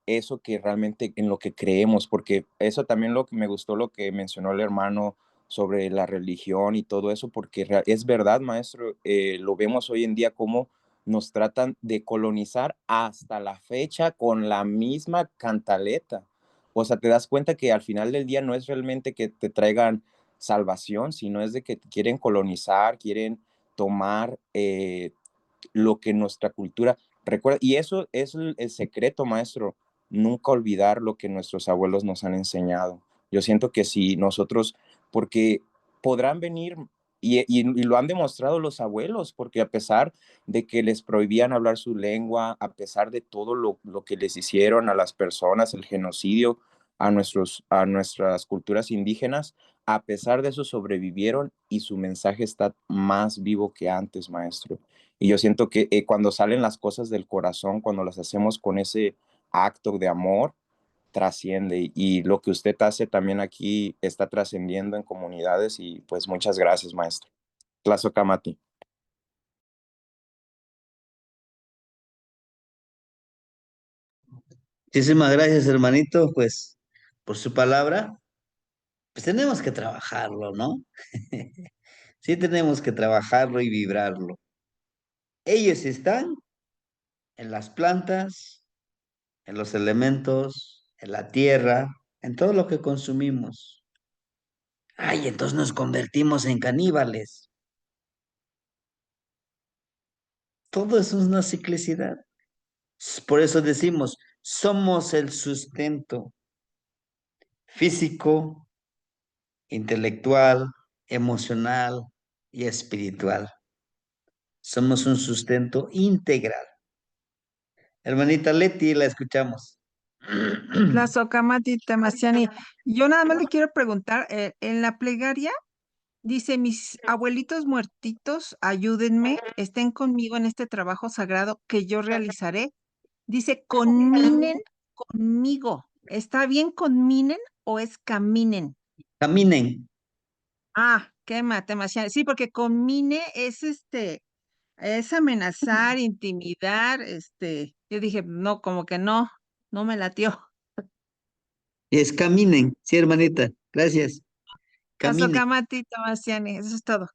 eso que realmente en lo que creemos, porque eso también lo que me gustó, lo que mencionó el hermano sobre la religión y todo eso, porque es verdad, maestro, lo vemos hoy en día como nos tratan de colonizar hasta la fecha con la misma cantaleta. O sea, te das cuenta que al final del día no es realmente que te traigan salvación, sino es de que quieren colonizar, quieren tomar lo que nuestra cultura recuerda. Y eso es el secreto, maestro, nunca olvidar lo que nuestros abuelos nos han enseñado. Yo siento que si nosotros, porque podrán venir, y lo han demostrado los abuelos, porque a pesar de que les prohibían hablar su lengua, a pesar de todo lo que les hicieron a las personas, el genocidio a nuestras culturas indígenas, a pesar de eso sobrevivieron, y su mensaje está más vivo que antes, maestro. Y yo siento que cuando salen las cosas del corazón, cuando las hacemos con ese acto de amor, trasciende, y lo que usted hace también aquí está trascendiendo en comunidades, y pues muchas gracias, maestro. Tlazo Kamati. Muchísimas gracias, hermanito, pues, por su palabra. Pues tenemos que trabajarlo, ¿no? Sí tenemos que trabajarlo y vibrarlo. Ellos están en las plantas, en los elementos, en la tierra, en todo lo que consumimos. Ay, entonces nos convertimos en caníbales. Todo eso es una ciclicidad. Por eso decimos, somos el sustento físico, intelectual, emocional y espiritual. Somos un sustento integral. Hermanita Leti, la escuchamos. Tlazocamati Tamasiani. Yo nada más le quiero preguntar, en la plegaria dice, mis abuelitos muertitos, ayúdenme, estén conmigo en este trabajo sagrado que yo realizaré. Dice, conminen conmigo. ¿Está bien conminen o es caminen? Caminen. Ah, qué Tamasiani. Sí, porque conmine es es amenazar, intimidar, yo dije, no, como que no, no me latió. Es caminen. Sí, hermanita. Gracias. Caminen. Tlazocamati Tamasiani, eso es todo.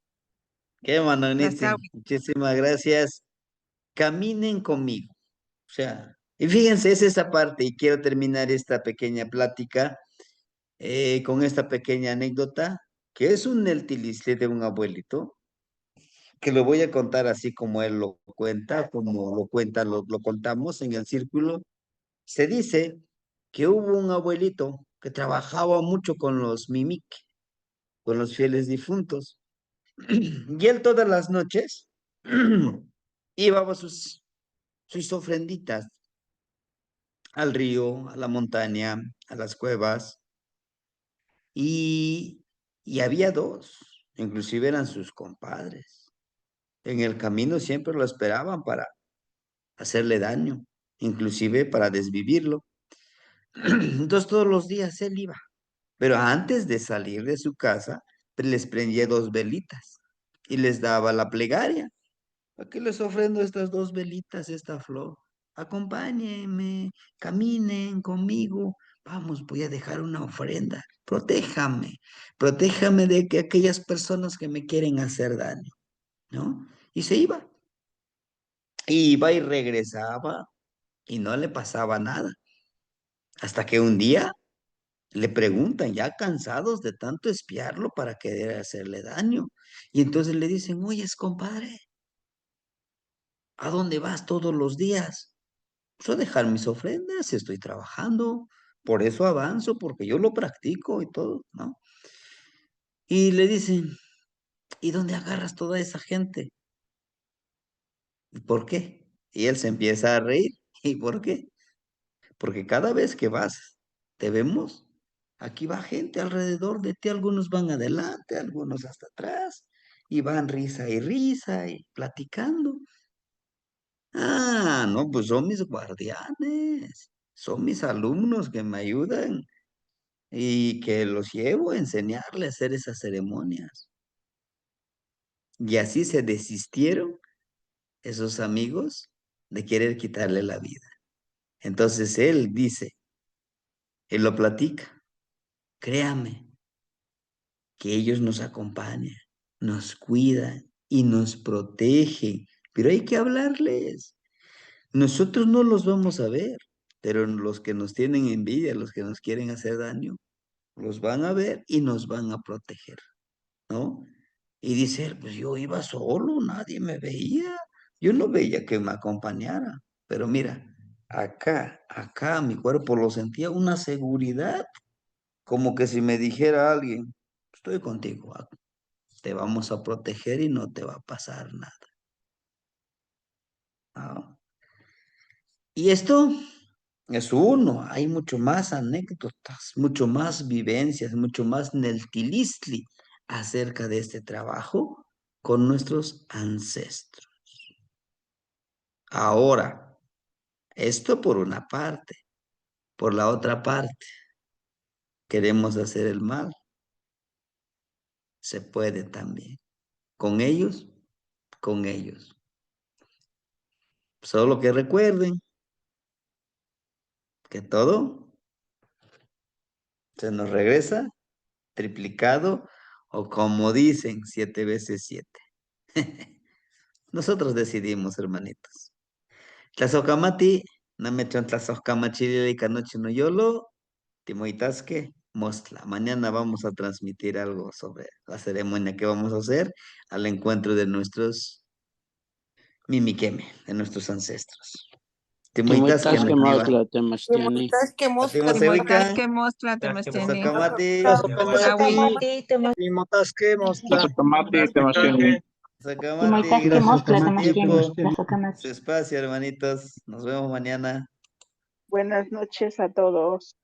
Qué manonete. Tlazawi. Muchísimas gracias. Caminen conmigo. O sea, y fíjense, es esa parte, y quiero terminar esta pequeña plática con esta pequeña anécdota, que es un neltilistle de un abuelito, que lo voy a contar así como él lo cuenta, como lo cuenta, lo contamos en el círculo. Se dice que hubo un abuelito que trabajaba mucho con los mimic, con los fieles difuntos, y él todas las noches iba a sus ofrenditas al río, a la montaña, a las cuevas, y, y había dos, inclusive eran sus compadres. En el camino siempre lo esperaban para hacerle daño, inclusive para desvivirlo. Entonces todos los días él iba, pero antes de salir de su casa, les prendía dos velitas y les daba la plegaria. Aquí les ofrendo estas dos velitas, esta flor. Acompáñenme, caminen conmigo. Vamos, voy a dejar una ofrenda. Protéjame de que aquellas personas que me quieren hacer daño, ¿no? Y se iba. Iba y regresaba y no le pasaba nada. Hasta que un día le preguntan, ya cansados de tanto espiarlo para querer hacerle daño. Y entonces le dicen, oye, compadre, ¿a dónde vas todos los días? Pues a dejar mis ofrendas, estoy trabajando, por eso avanzo, porque yo lo practico y todo, ¿no? Y le dicen, ¿y dónde agarras toda esa gente? ¿Y por qué? Y él se empieza a reír. ¿Y por qué? Porque cada vez que vas, te vemos, aquí va gente alrededor de ti, algunos van adelante, algunos hasta atrás, y van risa y platicando. Ah, no, pues son mis guardianes, son mis alumnos que me ayudan y que los llevo a enseñarle a hacer esas ceremonias. Y así se desistieron esos amigos de querer quitarle la vida. Entonces él dice, él lo platica, créame que ellos nos acompañan, nos cuidan y nos protegen, pero hay que hablarles. Nosotros no los vamos a ver, pero los que nos tienen envidia, los que nos quieren hacer daño, los van a ver y nos van a proteger, ¿no? Y dice él, pues yo iba solo, nadie me veía, yo no veía que me acompañara, pero mira, acá mi cuerpo lo sentía una seguridad, como que si me dijera alguien, estoy contigo, te vamos a proteger y no te va a pasar nada, ¿no? Y esto es uno, hay mucho más anécdotas, mucho más vivencias, mucho más neltilistli acerca de este trabajo con nuestros ancestros. Ahora, esto por una parte. Por la otra parte, queremos hacer el mal. Se puede también. Con ellos, con ellos. Solo que recuerden que todo se nos regresa triplicado o como dicen, 7 veces 7. Nosotros decidimos, hermanitos. Tlazocamati, no me echan tlazocamachili y canoche no yolo. Timoitasque Mostla. Mañana vamos a transmitir algo sobre la ceremonia que vamos a hacer al encuentro de nuestros Mimiqueme, de nuestros ancestros. Timoitasque Timoitasque Mosliva. Mostla Temastiani. Timoitasque Mostla Temachtiani. Sacamati. Awi. Timotasque Mostla. Sacamati, Temastiani. Sacamati, Timoitasque gracias Mostla por su Temachtiani. tiempo. Tlazocamatl. Su espacio, hermanitos. Nos vemos mañana. Buenas noches a todos.